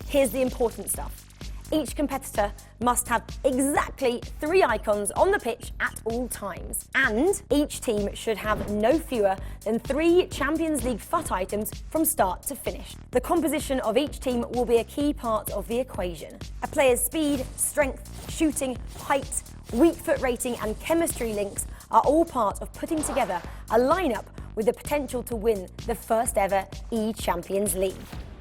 Here's the important stuff. Each competitor must have exactly 3 icons on the pitch at all times. And each team should have no fewer than 3 Champions League FUT items from start to finish. The composition of each team will be a key part of the equation. A player's speed, strength, shooting, height, weak foot rating and chemistry links are all part of putting together a lineup with the potential to win the first ever eChampions League.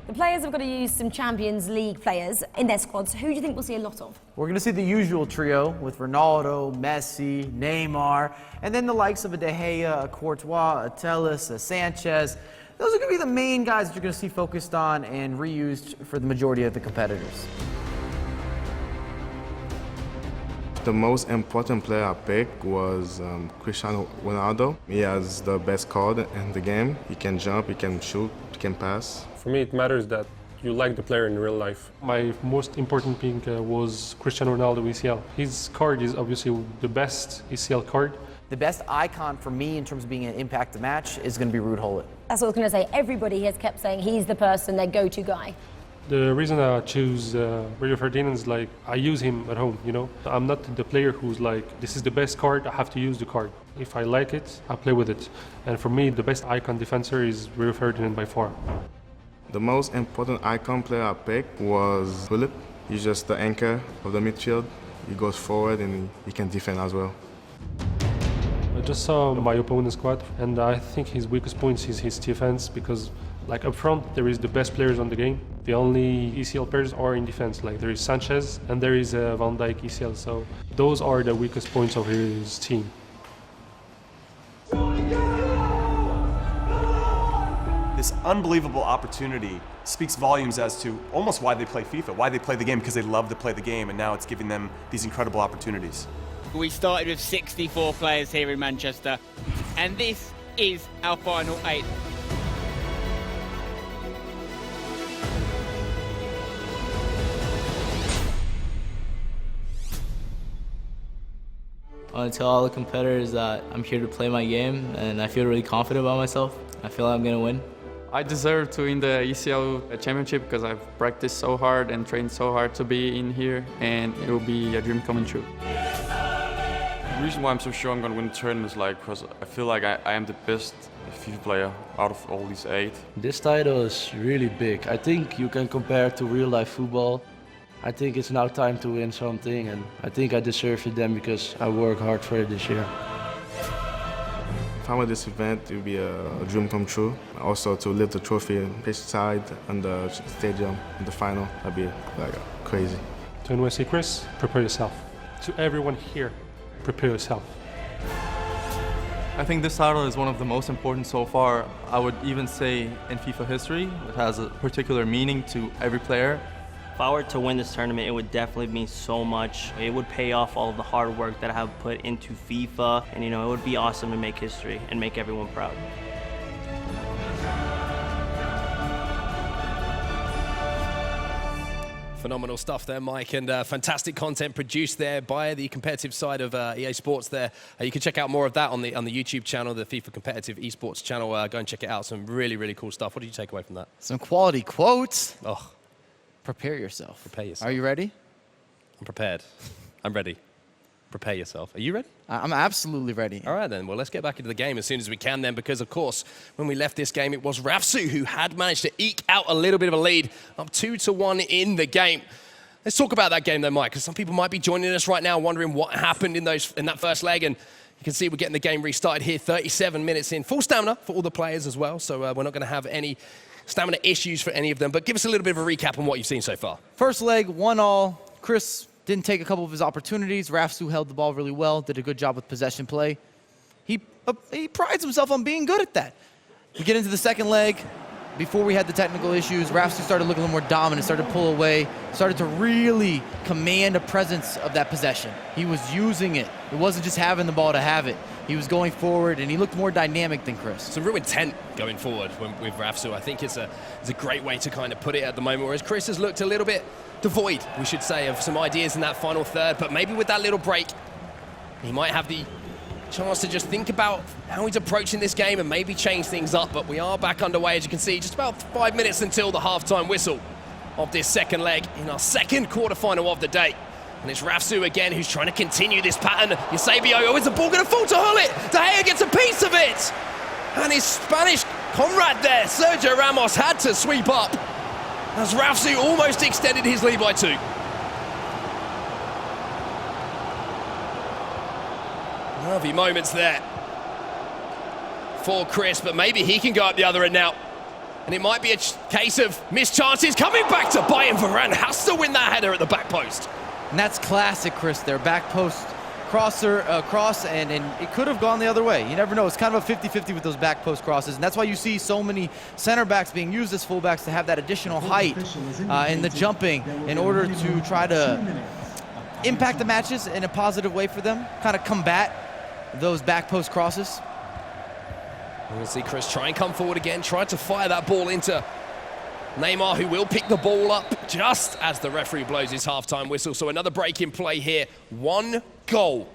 The players have got to use some Champions League players in their squads. Who do you think we'll see a lot of? We're going to see the usual trio with Ronaldo, Messi, Neymar, and then the likes of a De Gea, a Courtois, a Telles, a Sanchez. Those are going to be the main guys that you're going to see focused on and reused for the majority of the competitors. The most important player I picked was Cristiano Ronaldo. He has the best card in the game. He can jump, he can shoot, he can pass. For me, it matters that you like the player in real life. My most important pick was Cristiano Ronaldo ECL. His card is obviously the best ECL card. The best icon for me in terms of being an impact the match is going to be Ruud Gullit. That's what I was going to say. Everybody has kept saying he's the person, their go-to guy. The reason I choose Rio Ferdinand is like I use him at home, you know. I'm not the player who's like, this is the best card, I have to use the card. If I like it, I play with it. And for me, the best icon defender is Rio Ferdinand by far. The most important icon player I picked was Philip. He's just the anchor of the midfield. He goes forward and he can defend as well. I just saw my opponent's squad, and I think his weakest point is his defense, because like up front there is the best players on the game. The only ECL players are in defense. Like there is Sanchez and there is Van Dijk ECL. So those are the weakest points of his team. This unbelievable opportunity speaks volumes as to almost why they play FIFA, why they play the game, because they love to play the game, and now it's giving them these incredible opportunities. We started with 64 players here in Manchester, and this is our final 8. I want to tell all the competitors that I'm here to play my game, and I feel really confident about myself. I feel like I'm going to win. I deserve to win the ECL championship because I've practiced so hard and trained so hard to be in here, and it will be a dream coming true. The reason why I'm so sure I'm going to win the tournament is because I feel like I am the best FIFA player out of all these 8. This title is really big. I think you can compare it to real life football. I think it's now time to win something, and I think I deserve it then because I work hard for it this year. If I win this event, it would be a dream come true. Also to lift the trophy pitch side and the stadium in the final, that'd be like crazy. To NYC Chris, prepare yourself. To everyone here, prepare yourself. I think this title is one of the most important so far. I would even say in FIFA history. It has a particular meaning to every player. If I were to win this tournament, it would definitely mean so much. It would pay off all of the hard work that I have put into FIFA, and it would be awesome to make history and make everyone proud. Phenomenal stuff there, Mike, and fantastic content produced there by the competitive side of EA Sports there. You can check out more of that on the YouTube channel, the FIFA Competitive Esports channel. Go and check it out. Some really, really cool stuff. What did you take away from that? Some quality quotes. Oh. Prepare yourself. Prepare yourself. Are you ready? I'm prepared. I'm ready. Prepare yourself. Are you ready? I'm absolutely ready. All right, then. Well, let's get back into the game as soon as we can then, because, of course, when we left this game, it was Rafsou who had managed to eke out a little bit of a lead, up 2-1 in the game. Let's talk about that game, though, Mike, because some people might be joining us right now wondering what happened in that first leg, and you can see we're getting the game restarted here, 37 minutes in. Full stamina for all the players as well, so we're not going to have any stamina issues for any of them, but give us a little bit of a recap on what you've seen so far. First leg, 1-1. Chris didn't take a couple of his opportunities. Rafsou held the ball really well, did a good job with possession play. He prides himself on being good at that. We get into the second leg. Before we had the technical issues, Rafsou started looking a little more dominant, started to pull away, started to really command a presence of that possession. He was using it. It wasn't just having the ball to have it. He was going forward, and he looked more dynamic than Chris. Some real intent going forward with Rafsou. I think it's a great way to kind of put it at the moment, whereas Chris has looked a little bit devoid, we should say, of some ideas in that final third, but maybe with that little break, he might have the chance to just think about how he's approaching this game and maybe change things up. But we are back underway, as you can see, just about 5 minutes until the halftime whistle of this second leg in our second quarterfinal of the day. And it's Rafsou again who's trying to continue this pattern. Eusebio, oh, is the ball going to fall to Gullit? De Gea gets a piece of it. And his Spanish comrade there, Sergio Ramos, had to sweep up as Rafsou almost extended his lead by 2. Lovely moments there for Chris, but maybe he can go up the other end now. And it might be a case of missed chances. Coming back to Bayern, Varane has to win that header at the back post. And that's classic Chris there. Back post cross, and it could have gone the other way. You never know. It's kind of a 50-50 with those back post crosses. And that's why you see so many center backs being used as fullbacks to have that additional height in the jumping in order to try to impact the matches in a positive way for them, kind of combat those back post crosses. We're going to see Chris try and come forward again, try to fire that ball into Neymar, who will pick the ball up just as the referee blows his halftime whistle. So another break in play here. 1 goal.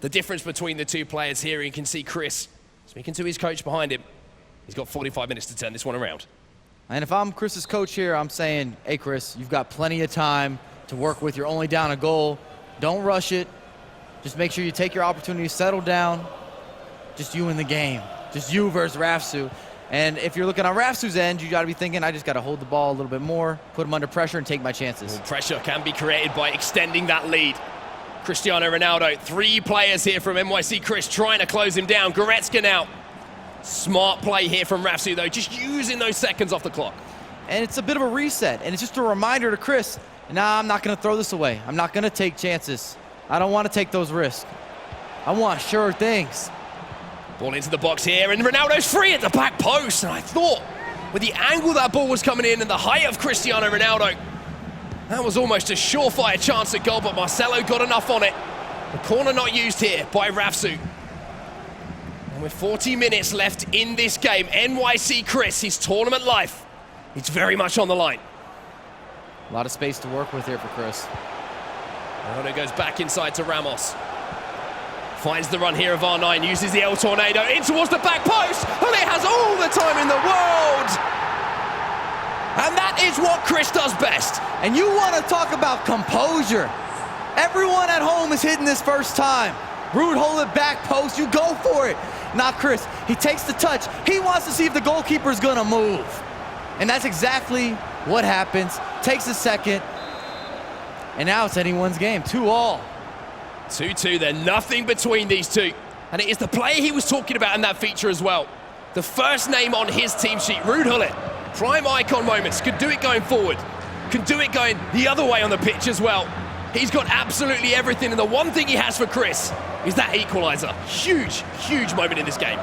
The difference between the two players here. You can see Chris speaking to his coach behind him. He's got 45 minutes to turn this one around. And if I'm Chris's coach here, I'm saying, hey, Chris, you've got plenty of time to work with. You're only down a goal. Don't rush it. Just make sure you take your opportunity, settle down. Just you in the game. Just you versus Rafsou. And if you're looking on Rafsou's end, you got to be thinking, I just got to hold the ball a little bit more, put him under pressure, and take my chances. Well, pressure can be created by extending that lead. Cristiano Ronaldo, 3 players here from NYC Chris trying to close him down. Goretzka now. Smart play here from Rafsou, though, just using those seconds off the clock. And it's a bit of a reset, and it's just a reminder to Chris, nah, I'm not going to throw this away. I'm not going to take chances. I don't want to take those risks. I want sure things. Ball into the box here, and Ronaldo's free at the back post. And I thought, with the angle that ball was coming in and the height of Cristiano Ronaldo, that was almost a surefire chance at goal, but Marcelo got enough on it. The corner not used here by Rafsou. And with 40 minutes left in this game, NYC Chris, his tournament life, it's very much on the line. A lot of space to work with here for Chris. Ronaldo goes back inside to Ramos. Finds the run here of R9, uses the El Tornado in towards the back post, and it has all the time in the world. And that is what Chris does best. And you want to talk about composure. Everyone at home is hitting this first time. Ruud hold it back post, you go for it. Not Chris, he takes the touch. He wants to see if the goalkeeper's gonna move. And that's exactly what happens. Takes a second, and now it's anyone's game, 2-2. 2-2, there's nothing between these two. And it is the player he was talking about in that feature as well. The first name on his team sheet, Ruud Gullit. Prime icon moments, could do it going forward, can do it going the other way on the pitch as well. He's got absolutely everything, and the one thing he has for Chris is that equalizer. Huge, huge moment in this game.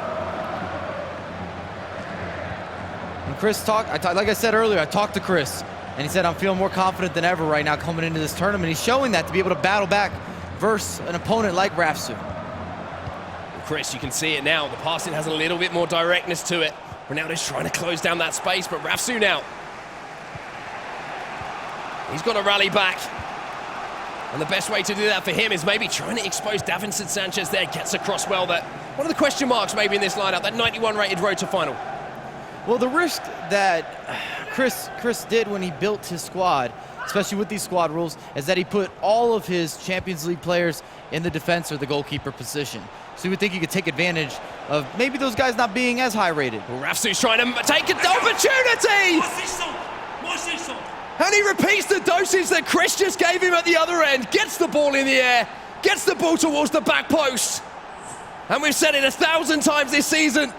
And Chris like I said earlier, I talked to Chris, and he said, I'm feeling more confident than ever right now coming into this tournament. He's showing that to be able to battle back versus an opponent like Rafsou. Chris, you can see it now. The passing has a little bit more directness to it. Ronaldo's trying to close down that space, but Rafsou now. He's got to rally back. And the best way to do that for him is maybe trying to expose Davinson Sanchez there. Gets across well there. One of the question marks maybe in this lineup, that 91 rated road to final. Well, the risk that Chris did when he built his squad, especially with these squad rules, is that he put all of his Champions League players in the defense or the goalkeeper position. So you would think you could take advantage of maybe those guys not being as high rated. Well, Rafsou's trying to take an opportunity! And he repeats the dosage that Chris just gave him at the other end. Gets the ball in the air, gets the ball towards the back post. And we've said it 1,000 times this season.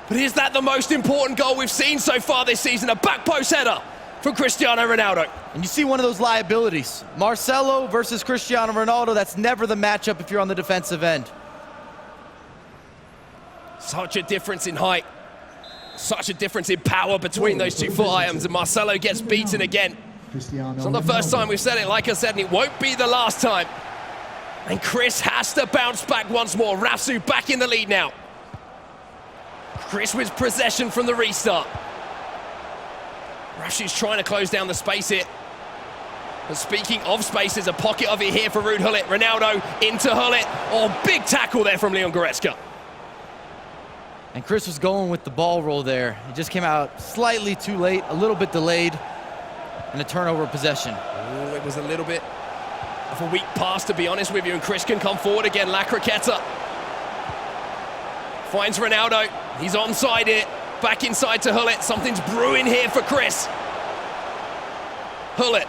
But is that the most important goal we've seen so far this season? A back post header from Cristiano Ronaldo. And you see one of those liabilities. Marcelo versus Cristiano Ronaldo, that's never the matchup if you're on the defensive end. Such a difference in height. Such a difference in power between those two foot items, and Marcelo gets beaten again. It's not the first time we've said it, like I said, and it won't be the last time. And Chris has to bounce back once more. Rafsou back in the lead now. Chris with possession from the restart. Rafsou's trying to close down the space here. But speaking of space, there's a pocket of it here for Ruud Gullit. Ronaldo into Gullit. Oh, big tackle there from Leon Goretzka. And Chris was going with the ball roll there. It just came out slightly too late, a little bit delayed, and a turnover of possession. Ooh, it was a little bit of a weak pass, to be honest with you, and Chris can come forward again. La Croqueta finds Ronaldo. He's onside it. Back inside to Gullit. Something's brewing here for Chris. Gullit.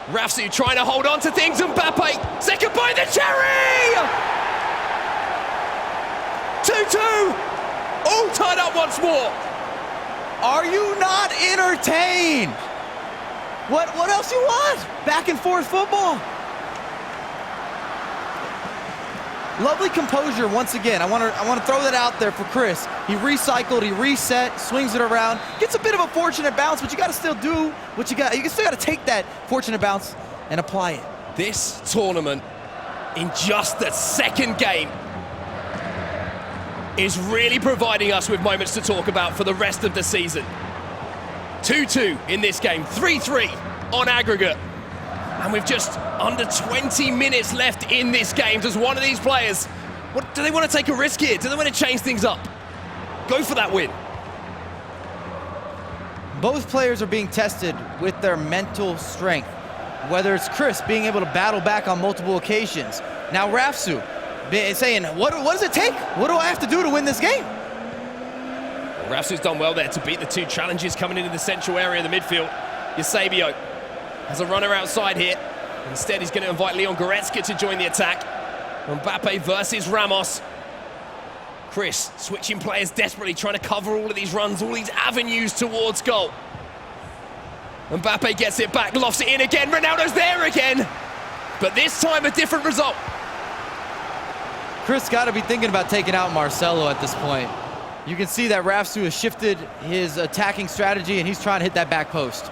Rafsou trying to hold on to things. Mbappe, second by the cherry! 2-2, all tied up once more. Are you not entertained? What else you want? Back and forth football. Lovely composure once again. I want to throw that out there for Chris. He recycled, he reset, swings it around, gets a bit of a fortunate bounce, but you got to still do what you got. You still got to take that fortunate bounce and apply it. This tournament, in just the second game, is really providing us with moments to talk about for the rest of the season. 2-2 in this game, 3-3 on aggregate. And with just under 20 minutes left in this game, does one of these players, do they want to take a risk here? Do they want to change things up? Go for that win. Both players are being tested with their mental strength, whether it's Chris being able to battle back on multiple occasions. Now Rafsou saying, what does it take? What do I have to do to win this game? Well, Rafsou's done well there to beat the two challenges coming into the central area of the midfield. Eusebio has a runner outside here. Instead, he's going to invite Leon Goretzka to join the attack. Mbappe versus Ramos. Chris switching players desperately, trying to cover all of these runs, all these avenues towards goal. Mbappe gets it back, lofts it in again. Ronaldo's there again. But this time, a different result. Chris got to be thinking about taking out Marcelo at this point. You can see that Rafsou has shifted his attacking strategy, and he's trying to hit that back post.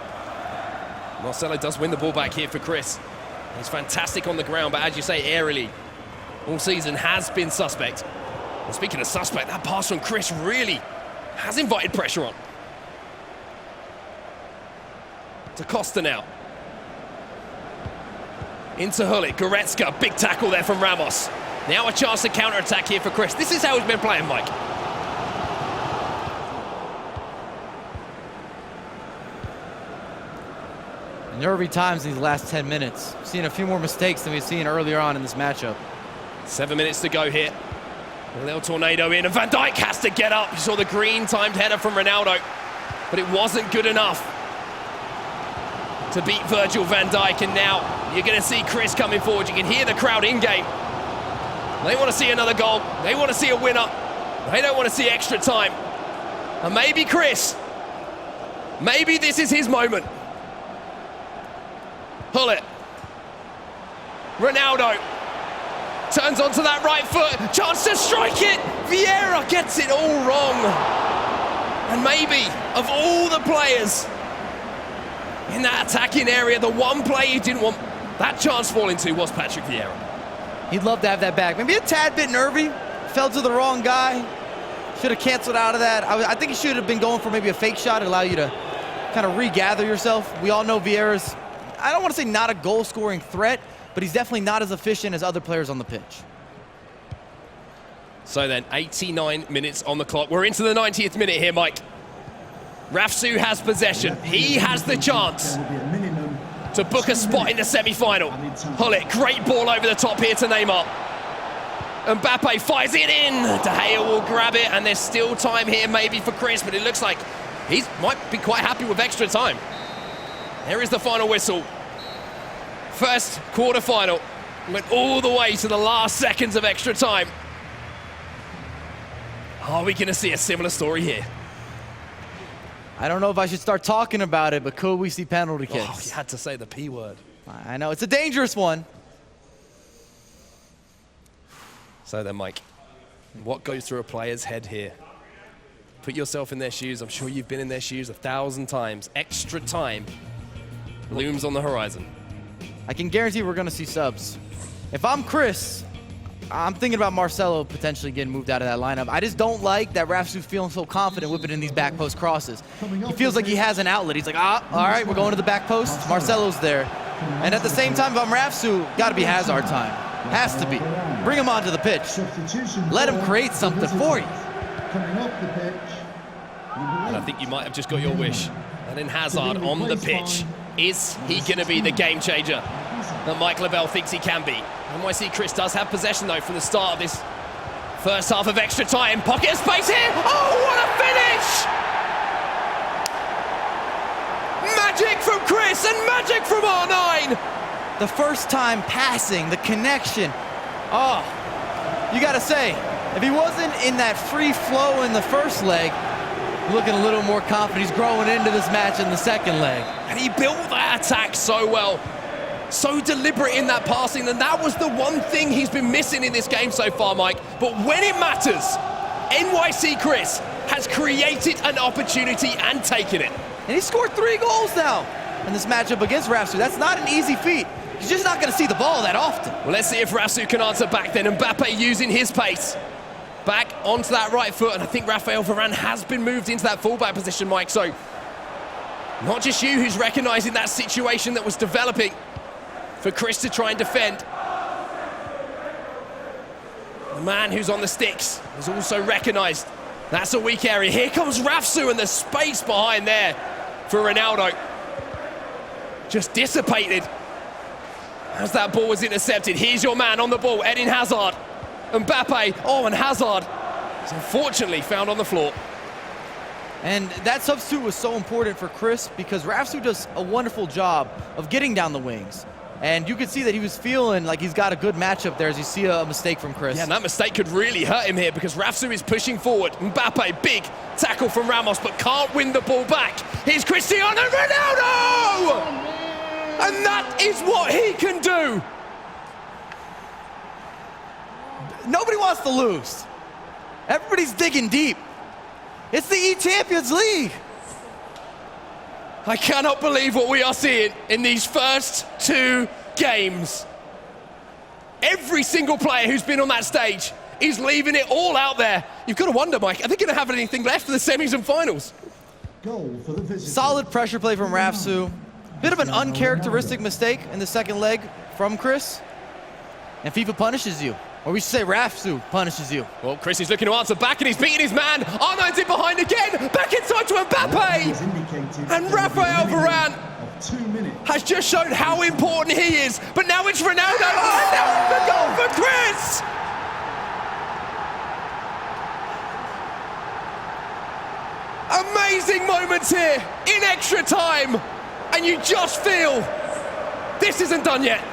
Marcelo does win the ball back here for Chris. He's fantastic on the ground, but as you say, aerially, all season has been suspect. And speaking of suspect, that pass from Chris really has invited pressure on. To Costa now. Into Hullet, Goretzka, big tackle there from Ramos. Now a chance to counter-attack here for Chris. This is how he's been playing, Mike. Nervy times in these last 10 minutes. We've seen a few more mistakes than we've seen earlier on in this matchup. 7 minutes to go here. A little tornado in, and Van Dijk has to get up. You saw the green timed header from Ronaldo, but it wasn't good enough to beat Virgil van Dijk, and now you're going to see Chris coming forward. You can hear the crowd in-game. They want to see another goal. They want to see a winner. They don't want to see extra time. And maybe Chris, maybe this is his moment. Hullet. Ronaldo turns onto that right foot. Chance to strike it. Vieira gets it all wrong. And maybe, of all the players in that attacking area, the one player you didn't want that chance falling to was Patrick Vieira. He'd love to have that back. Maybe a tad bit nervy. Fell to the wrong guy. Should have canceled out of that. I think he should have been going for maybe a fake shot to allow you to kind of regather yourself. We all know Vieira's, I don't want to say not a goal-scoring threat, but he's definitely not as efficient as other players on the pitch. So then, 89 minutes on the clock. We're into the 90th minute here, Mike. Rafsou has possession. He has the chance to book a spot in the semi-final. Hullet, great ball over the top here to Neymar. Mbappe fires it in. De Gea will grab it, and there's still time here maybe for Chris, but it looks like he might be quite happy with extra time. There is the final whistle. First quarter-final went all the way to the last seconds of extra time. Are we going to see a similar story here? I don't know if I should start talking about it, but could we see penalty kicks? Oh, you had to say the P word. I know, it's a dangerous one. So then, Mike, what goes through a player's head here? Put yourself in their shoes. I'm sure you've been in their shoes 1,000 times. Extra time looms on the horizon. I can guarantee we're going to see subs. If I'm Chris, I'm thinking about Marcelo potentially getting moved out of that lineup. I just don't like that Rafsou's feeling so confident whipping in these back post crosses. He feels like he has an outlet. He's like, all right, we're going to the back post. Marcelo's there. And at the same time, if I'm Rafsou, got to be Hazard time. Has to be. Bring him onto the pitch. Let him create something for you. And I think you might have just got your wish. And then Hazard on the pitch. Is he going to be the game changer that Mike Lavelle thinks he can be? NYC Chris does have possession, though, from the start of this first half of extra time. Pocket of space here. Oh, what a finish! Magic from Chris and magic from R9. The first time passing, the connection. Oh, you got to say, if he wasn't in that free flow in the first leg, looking a little more confident. He's growing into this match in the second leg. And he built that attack so well. So deliberate in that passing, and that was the one thing he's been missing in this game so far, Mike. But when it matters, NYC Chris has created an opportunity and taken it. And he scored 3 goals now in this matchup against Rafsou. That's not an easy feat. He's just not going to see the ball that often. Well, let's see if Rafsou can answer back then. Mbappe using his pace. Back onto that right foot, and I think Raphael Varane has been moved into that fullback position, Mike. So Not just you who's recognizing that situation that was developing for Chris to try and defend. The man who's on the sticks has also recognized that's a weak area. Here comes Rafsou, and the space behind there for Ronaldo just dissipated as that ball was intercepted. Here's your man on the ball, Eden Hazard. Mbappe, oh, and Hazard is unfortunately found on the floor. And that substitute was so important for Chris because Rafsou does a wonderful job of getting down the wings. And you could see that he was feeling like he's got a good matchup there as you see a mistake from Chris. Yeah, and that mistake could really hurt him here because Rafsou is pushing forward. Mbappe, big tackle from Ramos, but can't win the ball back. Here's Cristiano Ronaldo! And that is what he can do. Nobody wants to lose. Everybody's digging deep. It's the eChampions League. I cannot believe what we are seeing in these first 2 games. Every single player who's been on that stage is leaving it all out there. You've got to wonder, Mike, are they going to have anything left for the semis and finals? Goal for the solid pressure play from Rafsou. Bit of an uncharacteristic mistake in the second leg from Chris. And FIFA punishes you. Or we should say Rafsou punishes you. Well, Chris is looking to answer back, and he's beating his man. R9's in behind again. Back inside to Mbappe. And Raphael Varane has just shown how important he is. But now it's Ronaldo. And now the goal for Chris. Amazing moments here in extra time. And you just feel this isn't done yet.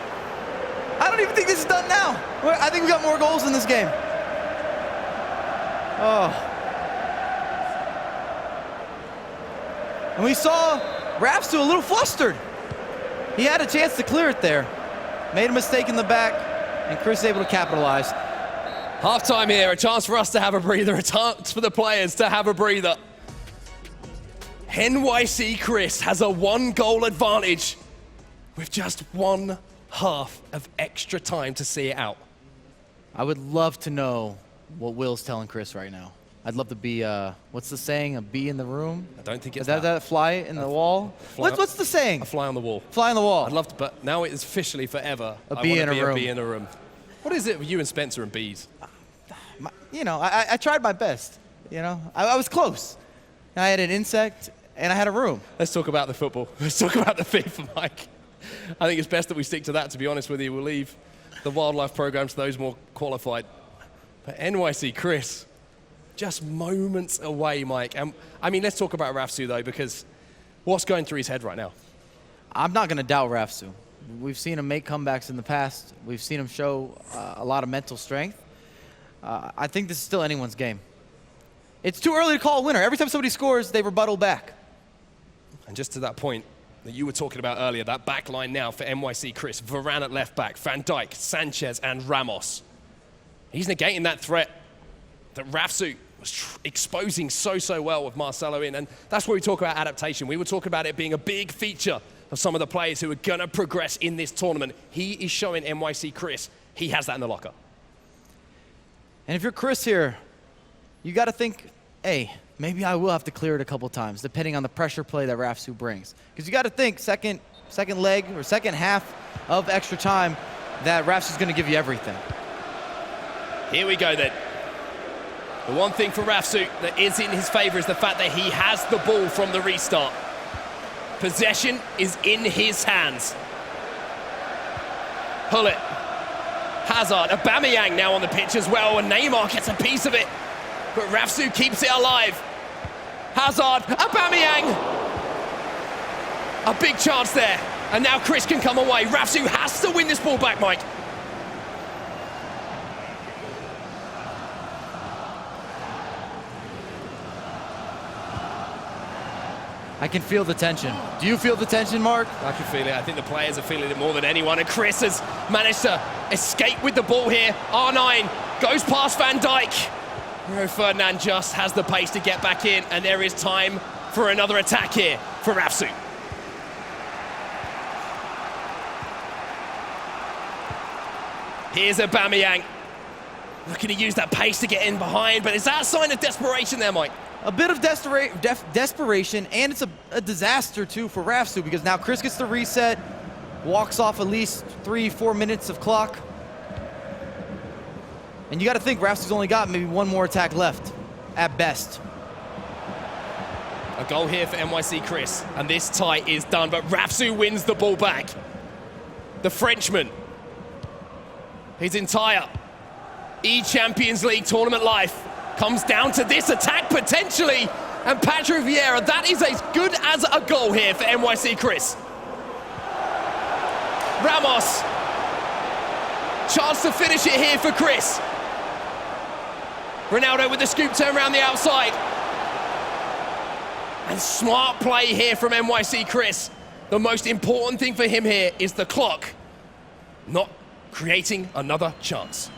I don't even think this is done now. I think we got more goals in this game. Oh. And we saw Rafsou a little flustered. He had a chance to clear it there. Made a mistake in the back, and Chris able to capitalize. Half-time here, a chance for us to have a breather, a chance for the players to have a breather. NYC Chris has a 1-goal advantage with just 1 half of extra time to see it out. I would love to know what Will's telling Chris right now. I'd love to be, what's the saying, a bee in the room? I don't think it's that fly in the wall? What's the saying? A fly on the wall. Fly on the wall. I'd love to, but now it is officially forever. A bee in a room. A bee in a room. What is it with you and Spencer and bees? You know, I tried my best. You know, I was close. I had an insect and I had a room. Let's talk about the football. Let's talk about the FIFA, Mike. I think it's best that we stick to that, to be honest with you. We'll leave the wildlife programs to those more qualified. But NYC Chris, just moments away, Mike. And I mean, let's talk about Rafsou, though, because what's going through his head right now? I'm not going to doubt Rafsou. We've seen him make comebacks in the past. We've seen him show a lot of mental strength. I think this is still anyone's game. It's too early to call a winner. Every time somebody scores, they rebuttal back. And just to that point that you were talking about earlier, that back line now for NYC Chris, Varane at left back, Van Dijk, Sanchez, and Ramos. He's negating that threat that Rafsou was exposing so well with Marcelo in. And that's where we talk about adaptation. We were talking about it being a big feature of some of the players who are going to progress in this tournament. He is showing NYC Chris he has that in the locker. And if you're Chris here, you got to think, hey, maybe I will have to clear it a couple times, depending on the pressure play that Rafsou brings. Because you got to think second leg or second half of extra time that Rafsou's going to give you everything. Here we go then. The one thing for Rafsou that is in his favor is the fact that he has the ball from the restart. Possession is in his hands. Pull it. Hazard, Aubameyang now on the pitch as well, and Neymar gets a piece of it. But Rafsou keeps it alive. Hazard, Aubameyang. A big chance there. And now Chris can come away. Rafsou has to win this ball back, Mike. I can feel the tension. Do you feel the tension, Mark? I can feel it. I think the players are feeling it more than anyone. And Chris has managed to escape with the ball here. R9 goes past Van Dijk. Rio Ferdinand just has the pace to get back in, and there is time for another attack here for Rafsou. Here's Aubameyang. Looking to use that pace to get in behind, but is that a sign of desperation there, Mike? a bit of desperation, and it's a disaster too for Rafsou, because now Chris gets the reset, walks off at least 3-4 minutes of clock. And you got to think Rafsou's only got maybe one more attack left, at best. A goal here for NYC Chris, and this tie is done, but Rafsou wins the ball back. The Frenchman, his entire eChampions League tournament life comes down to this attack potentially, and Patrick Vieira, that is as good as a goal here for NYC Chris. Ramos, chance to finish it here for Chris. Ronaldo with the scoop turn around the outside. And smart play here from NYC Chris. The most important thing for him here is the clock, not creating another chance.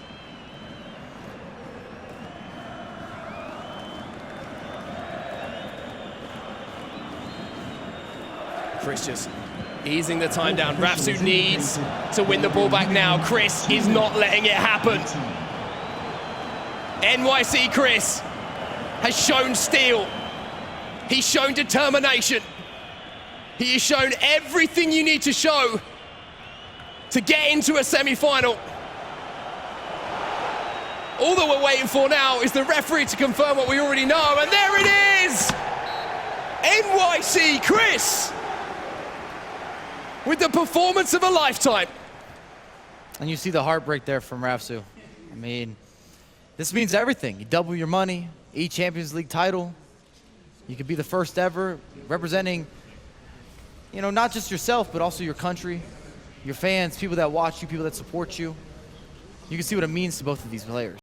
Chris just easing the time down. Rafsou needs to win the ball back now. Chris is not letting it happen. NYC Chris has shown steel. He's shown determination. He has shown everything you need to show to get into a semi-final. All that we're waiting for now is the referee to confirm what we already know, and there it is! NYC Chris with the performance of a lifetime. And you see the heartbreak there from Rafsou. I mean, this means everything. You double your money, eChampions League title. You could be the first ever representing, you know, not just yourself, but also your country, your fans, people that watch you, people that support you. You can see what it means to both of these players.